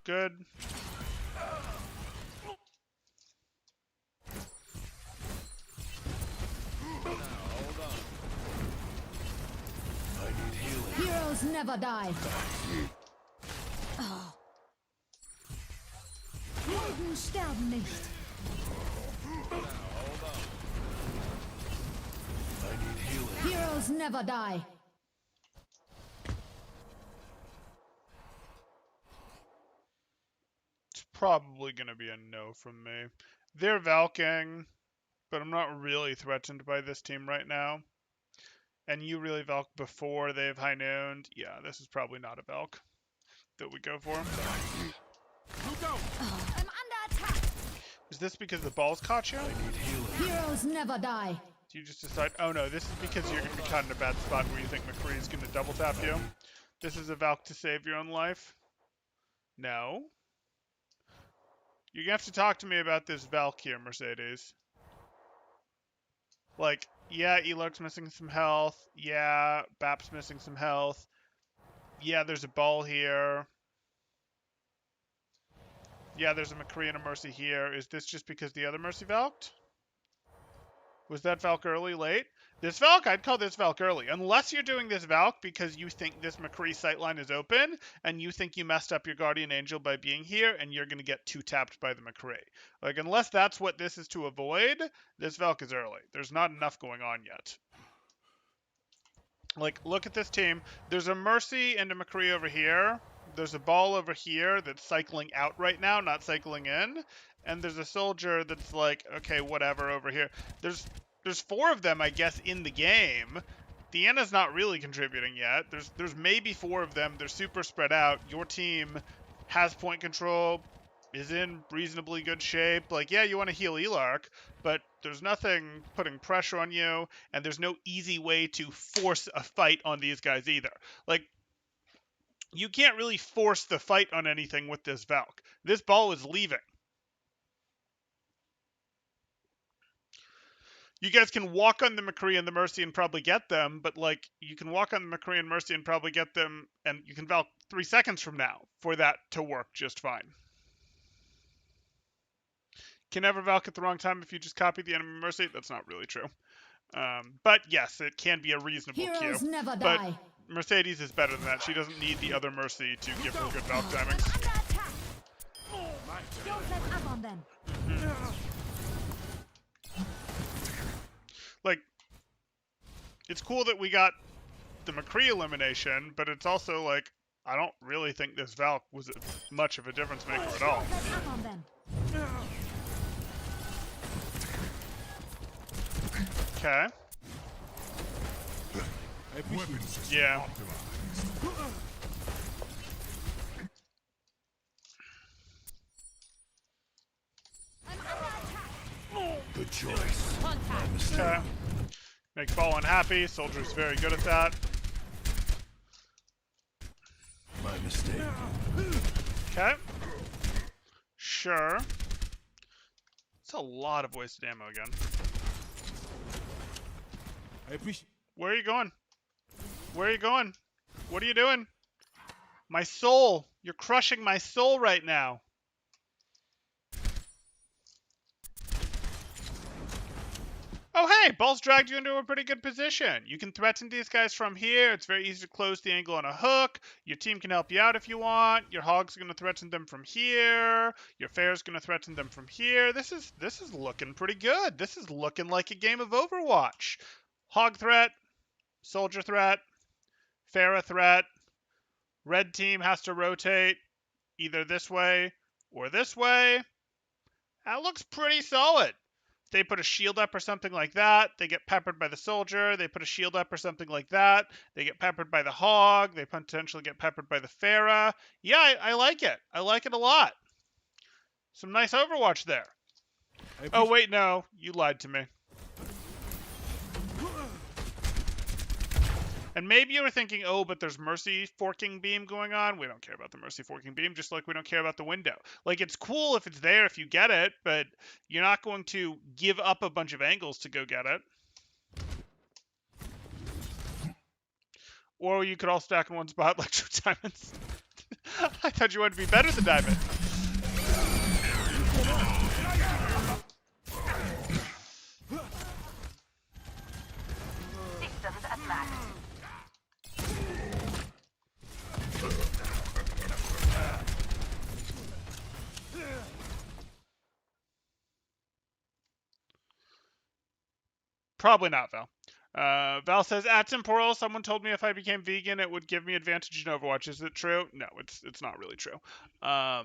Good. I need healing. Heroes never die. Oh. Helden sterben nicht. I need healing. Heroes never die. It's probably going to be a no from me. They're Valking, but I'm not really threatened by this team right now. And you really Valk before they've high nooned. Yeah, this is probably not a Valk that we go for. I'm under attack. Is this because the balls caught you? I need healing. Heroes never die. Do you just decide, oh no, this is because you're going to be caught in a bad spot where you think McCree's going to double tap you? This is a Valk to save your own life? No. You're going to have to talk to me about this Valk here, Mercedes. Like, yeah, Elark's missing some health. Yeah, Bap's missing some health. Yeah, there's a ball here. Yeah, there's a McCree and a Mercy here. Is this just because the other Mercy Valked? Was that Valk early, late? This Valk, I'd call this Valk early. Unless you're doing this Valk because you think this McCree sightline is open, and you think you messed up your Guardian Angel by being here, and you're going to get two-tapped by the McCree. Like, unless that's what this is to avoid, this Valk is early. There's not enough going on yet. Like, look at this team. There's a Mercy and a McCree over here. There's a ball over here that's cycling out right now, not cycling in. And there's a soldier that's like, okay, whatever over here. There's 4 of them, I guess, in the game. Deanna's not really contributing yet. There's maybe 4 of them. They're super spread out. Your team has point control, is in reasonably good shape. Like, yeah, you want to heal Elark, but there's nothing putting pressure on you, and there's no easy way to force a fight on these guys either. Like, you can't really force the fight on anything with this Valk. This ball is leaving. You guys can walk on the McCree and the Mercy and probably get them, but, like, you can walk on the McCree and Mercy and probably get them, and you can Valk 3 seconds from now for that to work just fine. Can never Valk at the wrong time if you just copy the enemy Mercy? That's not really true. But, yes, it can be a reasonable Heroes queue. never But die. Mercedes is better than that. She doesn't need the other Mercy to give her good Valk timings. Under attack. Don't let up on them. Like, it's cool that we got the McCree elimination, but it's also like, I don't really think this Valk was much of a difference maker at all. Let up on them. Okay. Weapon system Yeah. optimized. Good choice. My mistake. Okay. Make Ball unhappy. Soldier's very good at that. My mistake. Okay. Sure. It's a lot of wasted ammo again. I appreciate. Where are you going? Where are you going? What are you doing? My soul. You're crushing my soul right now. Oh, hey, Ball's dragged you into a pretty good position. You can threaten these guys from here. It's very easy to close the angle on a hook. Your team can help you out if you want. Your Hog's going to threaten them from here. Your Fair's going to threaten them from here. This is looking pretty good. This is looking like a game of Overwatch. Hog threat, Soldier threat, Pharah threat. Red team has to rotate either this way or this way. That looks pretty solid. They put a shield up or something like that, they get peppered by the Soldier. They put a shield up or something like that, they get peppered by the Hog. They potentially get peppered by the Pharah. Yeah, I like it. I like it a lot. Some nice Overwatch there. Oh, wait, no. You lied to me. And maybe you were thinking, oh, but there's Mercy forking beam going on. We don't care about the Mercy forking beam, just like we don't care about the window. Like, it's cool if it's there, if you get it, but you're not going to give up a bunch of angles to go get it. Or you could all stack in one spot like 2 diamonds. I thought you wanted to be better than diamond. Systems at max. Probably not, Val. Val says, at Temporal, someone told me if I became vegan, it would give me advantage in Overwatch. Is it true? No, it's not really true. I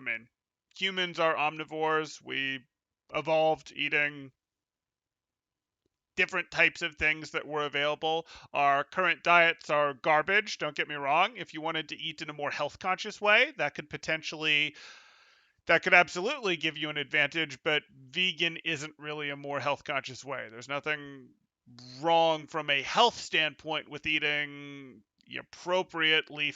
mean, humans are omnivores. We evolved eating different types of things that were available. Our current diets are garbage, don't get me wrong. If you wanted to eat in a more health-conscious way, that could absolutely give you an advantage, but vegan isn't really a more health-conscious way. There's nothing wrong from a health standpoint with eating the appropriately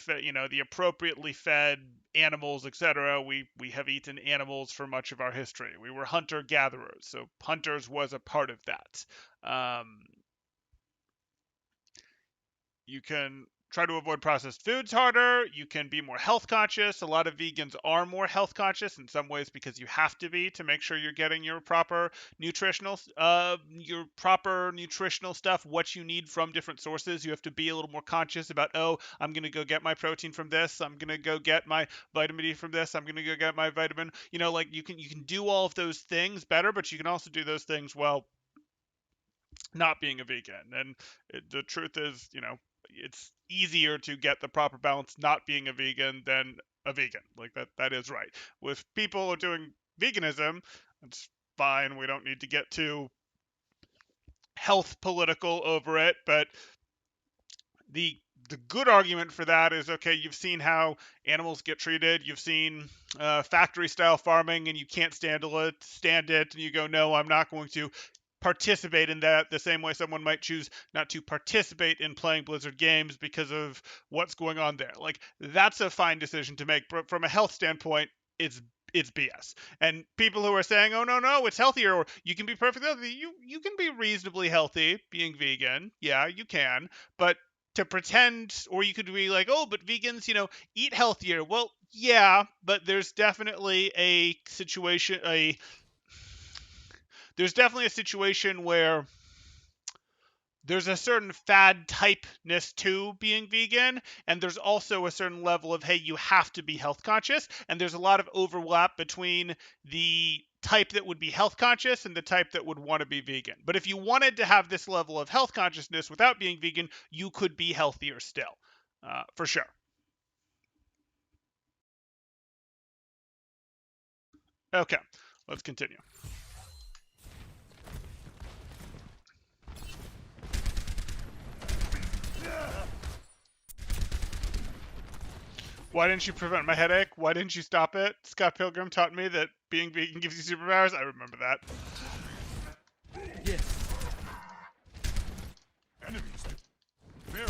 fed animals, etc. We have eaten animals for much of our history. We were hunter-gatherers, so hunters was a part of that. You can try to avoid processed foods harder. You can be more health conscious. A lot of vegans are more health conscious in some ways because you have to be to make sure you're getting your proper nutritional stuff, what you need from different sources. You have to be a little more conscious about, oh, I'm going to go get my protein from this. I'm going to go get my vitamin D from this. I'm going to go get my vitamin. Like you can do all of those things better, but you can also do those things while not being a vegan. And the truth is, it's easier to get the proper balance not being a vegan than a vegan. Like that is right. With people who are doing veganism, it's fine. We don't need to get too health political over it, but the good argument for that is, okay, you've seen how animals get treated. You've seen factory style farming and you can't stand it. And you go, no, I'm not going to participate in that the same way someone might choose not to participate in playing Blizzard games because of what's going on there. Like, that's a fine decision to make, but from a health standpoint, it's BS. And people who are saying, oh, no, it's healthier, or you can be perfectly healthy, you can be reasonably healthy being vegan. Yeah, you can. But to pretend, or you could be like, oh, but vegans, eat healthier. Well, yeah, but there's definitely a situation where there's a certain fad typeness to being vegan, and there's also a certain level of, hey, you have to be health conscious, and there's a lot of overlap between the type that would be health conscious and the type that would want to be vegan. But if you wanted to have this level of health consciousness without being vegan, you could be healthier still, for sure. Okay, let's continue. Why didn't you prevent my headache? Why didn't you stop it? Scott Pilgrim taught me that being vegan gives you superpowers. I remember that. Yes. Enemies. Very.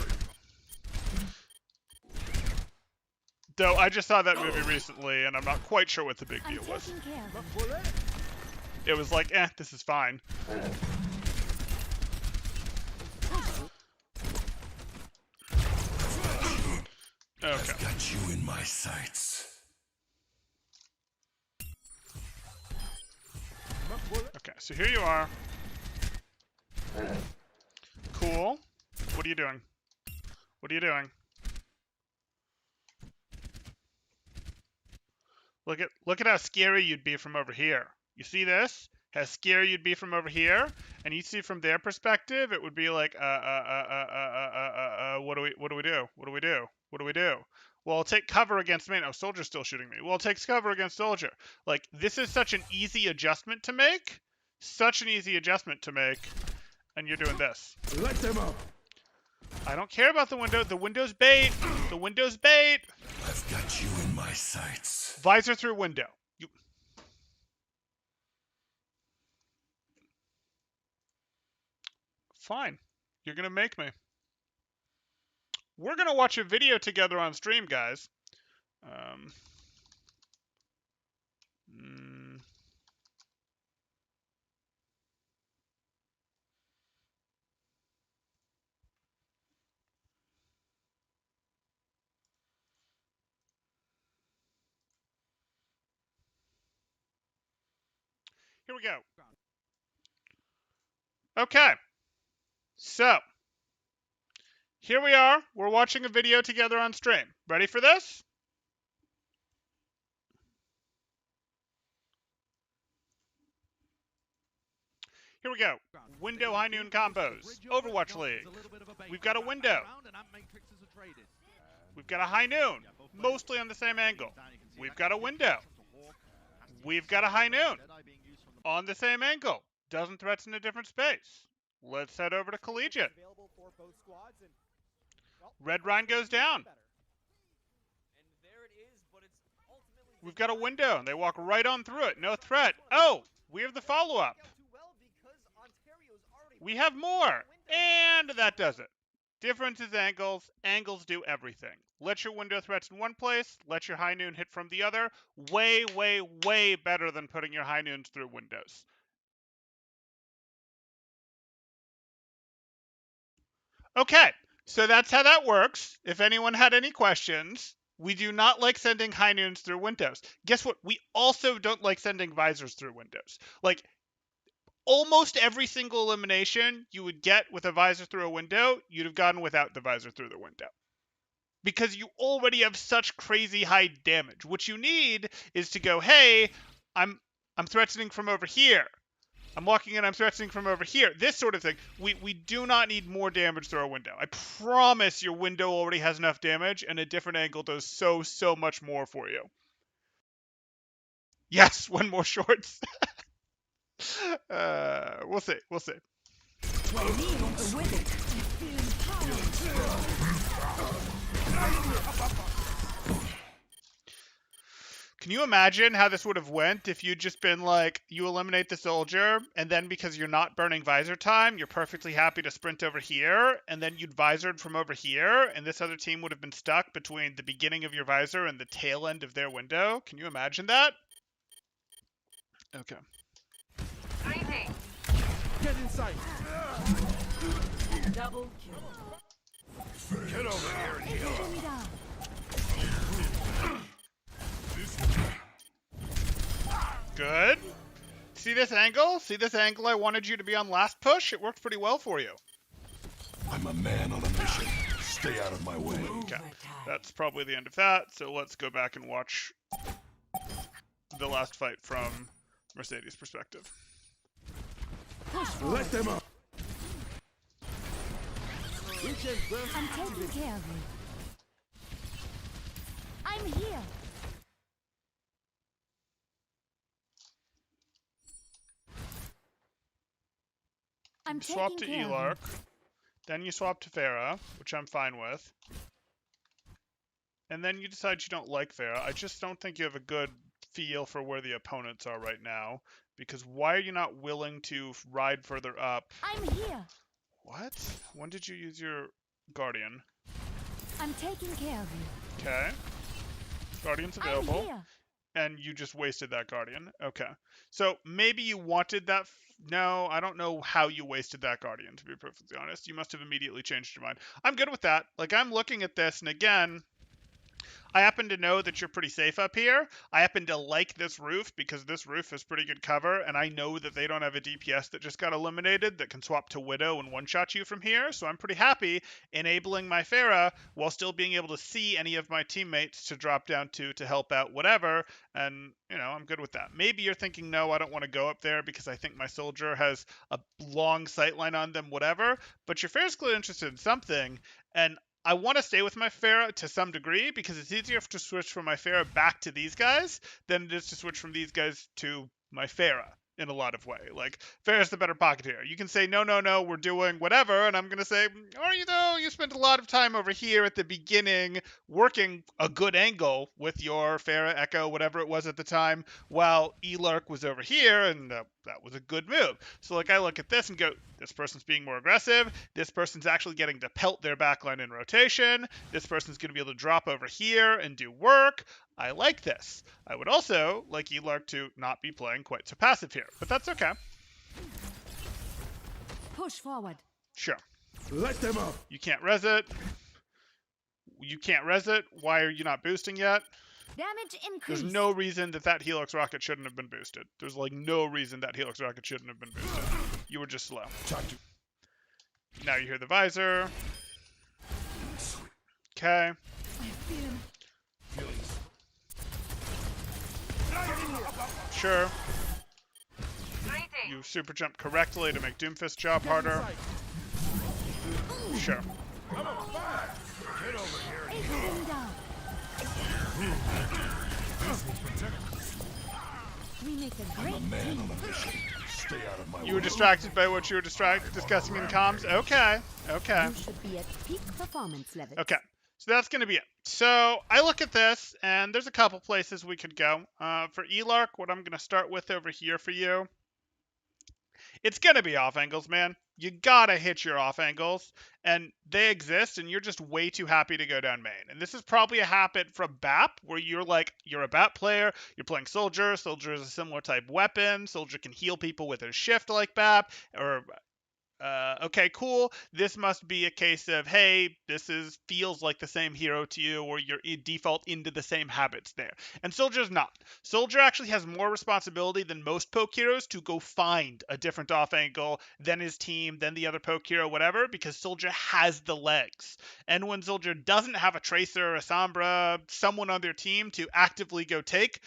Though I just saw that movie recently, and I'm not quite sure what the big I'm deal was. taking care of them. It was like, this is fine. Okay. I've got you in my sights. Okay, so here you are. Cool. What are you doing? What are you doing? Look at how scary you'd be from over here. You see this? How scary you'd be from over here, and you see from their perspective, it would be like, what do we do? What do we do? What do we do? Well, I'll take cover against me. No, soldier's still shooting me. Well, it takes cover against soldier. Like, this is such an easy adjustment to make. Such an easy adjustment to make. And you're doing this. Light them up. I don't care about the window. The window's bait. The window's bait. I've got you in my sights. Visor through window. Fine. You're going to make me. We're going to watch a video together on stream, guys. Here we go. Okay. So, here we are. We're watching a video together on stream. Ready for this? Here we go. Window high noon combos. Overwatch League. We've got a window. We've got a high noon. Mostly on the same angle. We've got a window. We've got a high noon. On the same angle. Dozen threats in a different space. Let's head over to Collegiate. Red Rhine goes down. We've got a window, and they walk right on through it. No threat. Oh, we have the follow-up. We have more. And that does it. Difference is angles. Angles do everything. Let your window threats in one place. Let your high noon hit from the other. Way, way, way better than putting your high noons through windows. Okay, so that's how that works. If anyone had any questions, we do not like sending high noons through windows. Guess what? We also don't like sending visors through windows. Like, almost every single elimination you would get with a visor through a window, you'd have gotten without the visor through the window. Because you already have such crazy high damage. What you need is to go, hey, I'm threatening from over here. I'm walking in, I'm threatening from over here. This sort of thing. We do not need more damage through a window. I promise your window already has enough damage, and a different angle does so much more for you. Yes, one more shorts. We'll see. We'll see. Can you imagine how this would have went if you'd just been like, you eliminate the soldier, and then because you're not burning visor time, you're perfectly happy to sprint over here, and then you'd visored from over here, and this other team would have been stuck between the beginning of your visor and the tail end of their window? Can you imagine that? Okay. Get inside. Double kill. Get over here and heal up. Good. See this angle? See this angle I wanted you to be on last push? It worked pretty well for you. I'm a man on a mission. Stay out of my way. Okay. That's probably the end of that, so let's go back and watch the last fight from Mercedes' perspective. Push forward. Let them up. Weekend burst I'm taking activated. care of you. I'm here. I'm Swap taking to care of you. Elark. Then you swap to Pharah, which I'm fine with. And then you decide you don't like Pharah. I just don't think you have a good feel for where the opponents are right now. Because why are you not willing to ride further up? I'm here. What? When did you use your Guardian? I'm taking care of you. Okay. Guardian's I'm available. here. And you just wasted that Guardian. Okay. So maybe you wanted that. No, I don't know how you wasted that Guardian, to be perfectly honest. You must have immediately changed your mind. I'm good with that. Like, I'm looking at this, and again, I happen to know that you're pretty safe up here. I happen to like this roof because this roof is pretty good cover, and I know that they don't have a DPS that just got eliminated that can swap to Widow and one-shot you from here, so I'm pretty happy enabling my Pharah while still being able to see any of my teammates to drop down to help out whatever, and, you know, I'm good with that. Maybe you're thinking, no, I don't want to go up there because I think my soldier has a long sightline on them, whatever, but your Pharah's clearly interested in something, and I want to stay with my Pharah to some degree because it's easier to switch from my Pharah back to these guys than it is to switch from these guys to my Pharah in a lot of way. Like, Pharah's the better pocketeer. You can say, no, we're doing whatever, and I'm going to say, are you though? You spent a lot of time over here at the beginning working a good angle with your Pharah, Echo, whatever it was at the time, while Elark was over here, and that was a good move. So, like, I look at this and go, this person's being more aggressive. This person's actually getting to pelt their backline in rotation. This person's going to be able to drop over here and do work. I like this. I would also like Elark to not be playing quite so passive here, but that's okay. Push forward. Sure. Let them up. You can't res it. You can't res it. Why are you not boosting yet? Damage increase. There's no reason that Helix rocket shouldn't have been boosted. There's like no reason that Helix rocket shouldn't have been boosted. You were just slow. Now you hear the visor. Okay. Sure. You super jump correctly to make Doomfist job harder. Sure. Ace him down. We make a great team. Stay out of my You were distracted by what you were discussing in comms? Okay. Okay. You should be at peak performance level. Okay. So that's going to be it. So I look at this, and there's a couple places we could go. For Elark, what I'm going to start with over here for you, it's going to be off angles, man. You got to hit your off angles, and they exist, and you're just way too happy to go down main. And this is probably a habit from BAP, where you're a BAP player, you're playing Soldier. Soldier is a similar type weapon. Soldier can heal people with his shift like BAP, or okay, cool. This must be a case of, hey, feels like the same hero to you, or you're default into the same habits there. And Soldier's not. Soldier actually has more responsibility than most poke heroes to go find a different off angle than his team, than the other poke hero, whatever, because Soldier has the legs. And when Soldier doesn't have a Tracer, a Sombra, someone on their team to actively go take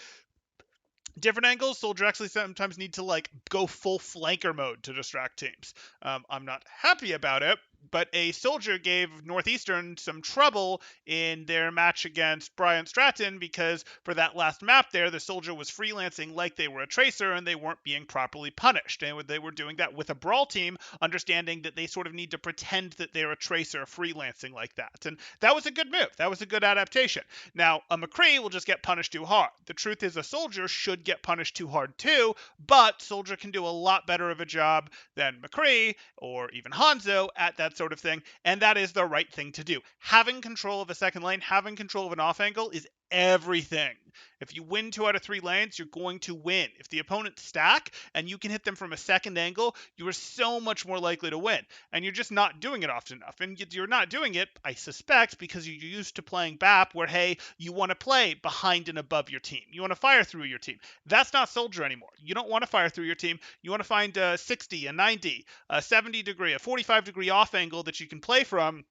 different angles, Soldier actually sometimes need to go full flanker mode to distract teams. I'm not happy about it, but a Soldier gave Northeastern some trouble in their match against Brian Stratton because for that last map there, the Soldier was freelancing like they were a Tracer and they weren't being properly punished. And they were doing that with a Brawl team, understanding that they sort of need to pretend that they're a Tracer freelancing like that. And that was a good move. That was a good adaptation. Now, a McCree will just get punished too hard. The truth is a Soldier should get punished too hard too, but Soldier can do a lot better of a job than McCree or even Hanzo at that sort of thing, and that is the right thing to do. Having control of a second lane, having control of an off angle is everything. If you win 2 out of 3 lanes, you're going to win. If the opponent stack and you can hit them from a second angle, you are so much more likely to win. And you're just not doing it often enough. And you're not doing it, I suspect, because you're used to playing BAP where, hey, you want to play behind and above your team. You want to fire through your team. That's not Soldier anymore. You don't want to fire through your team. You want to find a 60, a 90, a 70 degree, a 45 degree off angle that you can play from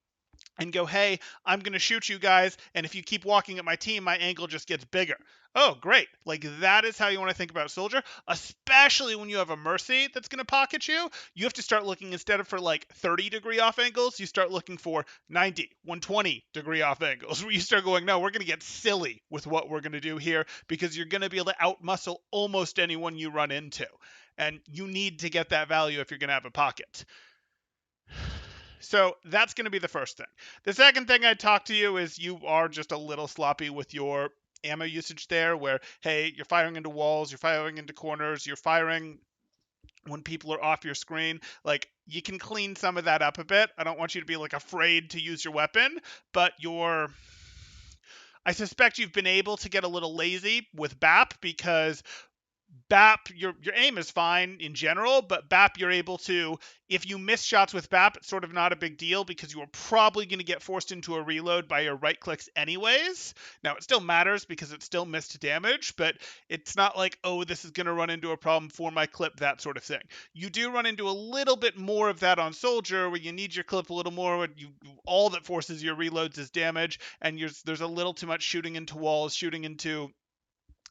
and go, hey, I'm going to shoot you guys, and if you keep walking at my team, my angle just gets bigger. Oh, great. Like, that is how you want to think about Soldier, especially when you have a Mercy that's going to pocket you. You have to start looking, instead of for like 30-degree off angles, you start looking for 90, 120-degree off angles, where you start going, no, we're going to get silly with what we're going to do here, because you're going to be able to outmuscle almost anyone you run into. And you need to get that value if you're going to have a pocket. So that's going to be the first thing. The second thing I'd talk to you is you are just a little sloppy with your ammo usage there, where, hey, you're firing into walls, you're firing into corners, you're firing when people are off your screen. Like, you can clean some of that up a bit. I don't want you to be like afraid to use your weapon, but I suspect you've been able to get a little lazy with BAP, because BAP, your aim is fine in general, but BAP, you're able to, if you miss shots with BAP, it's sort of not a big deal, because you are probably going to get forced into a reload by your right clicks anyways. Now, it still matters because it's still missed damage, but it's not like, oh, this is going to run into a problem for my clip, that sort of thing. You do run into a little bit more of that on Soldier, where you need your clip a little more, when all that forces your reloads is damage, and there's a little too much shooting into walls, shooting into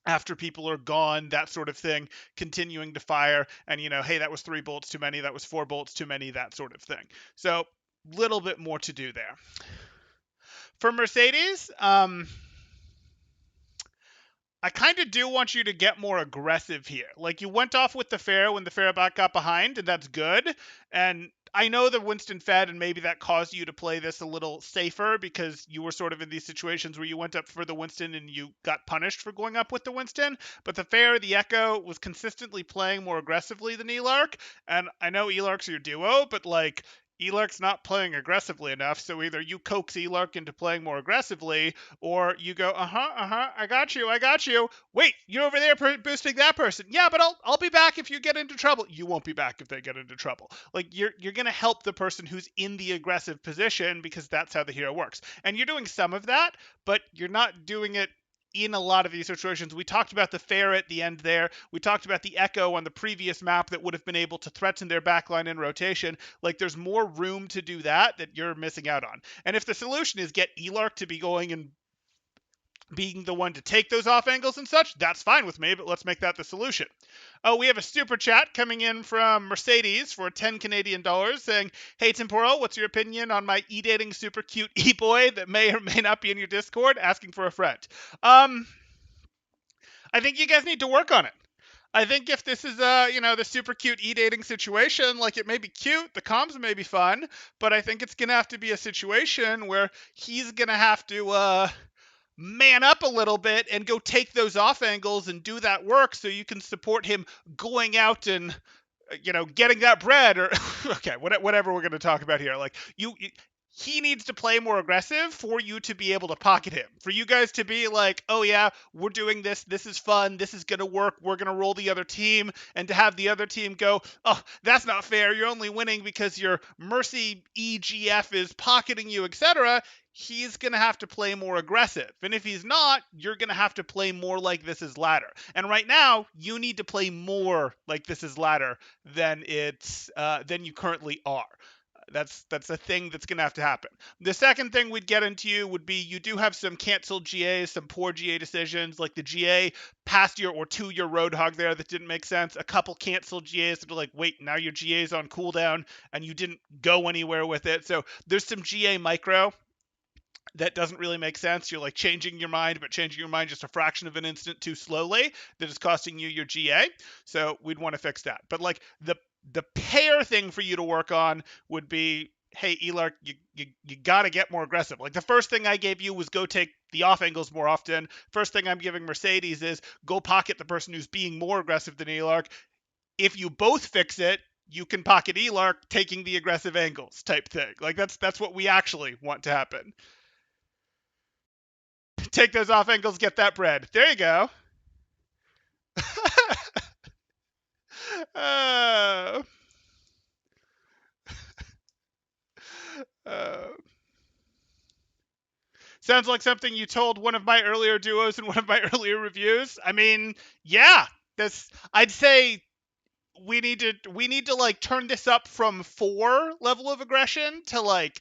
after people are gone, that sort of thing, continuing to fire, and, hey, that was 3 bullets too many, that was 4 bullets too many, that sort of thing. So, little bit more to do there. For Mercedes, I kind of do want you to get more aggressive here. Like, you went off with the Fair when the Fair bot got behind, and that's good, and I know that Winston fed, and maybe that caused you to play this a little safer, because you were sort of in these situations where you went up for the Winston and you got punished for going up with the Winston. But the Fair, the Echo, was consistently playing more aggressively than Elark. And I know Elark's your duo, but like, Elark's not playing aggressively enough, so either you coax Elark into playing more aggressively, or you go, I got you. Wait, you're over there boosting that person. Yeah, but I'll be back if you get into trouble. You won't be back if they get into trouble. Like, you're gonna help the person who's in the aggressive position, because that's how the hero works. And you're doing some of that, but you're not doing it in a lot of these situations. We talked about the Fair at the end there. We talked about the Echo on the previous map that would have been able to threaten their backline in rotation. Like, there's more room to do that you're missing out on. And if the solution is get Elark to be going and being the one to take those off angles and such, that's fine with me, but let's make that the solution. Oh, we have a super chat coming in from Mercedes for 10 Canadian dollars saying, hey, Temporal, what's your opinion on my e-dating super cute e-boy that may or may not be in your Discord, asking for a friend? I think you guys need to work on it. I think if this is, the super cute e-dating situation, like, it may be cute, the comms may be fun, but I think it's going to have to be a situation where he's going to have to, man up a little bit and go take those off angles and do that work, so you can support him going out and, getting that bread, or okay, whatever we're going to talk about here. Like, he needs to play more aggressive for you to be able to pocket him. For you guys to be like, oh yeah, we're doing this, this is fun, this is going to work, we're going to roll the other team, and to have the other team go, oh, that's not fair, you're only winning because your Mercy EGF is pocketing you, etc., he's going to have to play more aggressive. And if he's not, you're going to have to play more like This Is Ladder. And right now, you need to play more like This Is Ladder than you currently are. That's a thing that's going to have to happen. The second thing we'd get into would be, you do have some canceled GAs, some poor GA decisions, like the GA past year or 2 year Roadhog there that didn't make sense. A couple canceled GAs that are like, wait, now your GA's on cooldown and you didn't go anywhere with it. So there's some GA micro that doesn't really make sense. You're like changing your mind, but changing your mind just a fraction of an instant too slowly, that is costing you your GA. So we'd want to fix that. But like, the pair thing for you to work on would be, hey, Elark, you got to get more aggressive. Like, the first thing I gave you was go take the off angles more often. First thing I'm giving Mercedes is go pocket the person who's being more aggressive than Elark. If you both fix it, you can pocket Elark taking the aggressive angles type thing. Like, that's what we actually want to happen. Take those off angles, get that bread. There you go. Sounds like something you told one of my earlier duos in one of my earlier reviews. I mean, yeah, I'd say we need to like turn this up from 4 level of aggression to like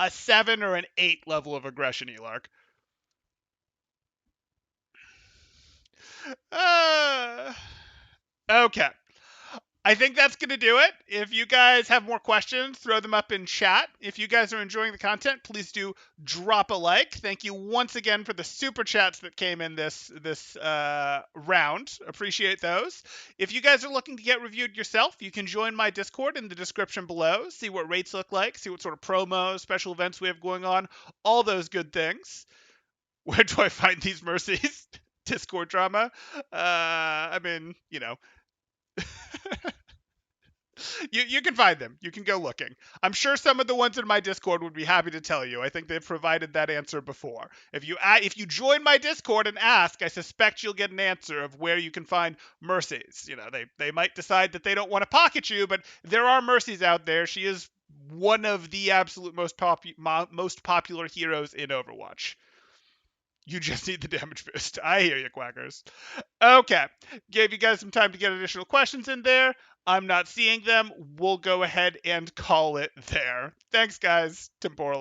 a 7 or an 8 level of aggression, Elark. Okay. I think that's going to do it. If you guys have more questions, throw them up in chat. If you guys are enjoying the content, please do drop a like. Thank you once again for the super chats that came in this round. Appreciate those. If you guys are looking to get reviewed yourself, you can join my Discord in the description below. See what rates look like. See what sort of promos, special events we have going on. All those good things. Where do I find these mercies? Discord drama. I mean, you know. You can find them. You can go looking. I'm sure some of the ones in my Discord would be happy to tell you. I think they've provided that answer before. If you join my Discord and ask, I suspect you'll get an answer of where you can find mercies. You know, they might decide that they don't want to pocket you, but there are mercies out there. She is one of the absolute most popular heroes in Overwatch. You just need the damage boost. I hear you, Quackers. Okay. Gave you guys some time to get additional questions in there. I'm not seeing them. We'll go ahead and call it there. Thanks, guys. Temporal.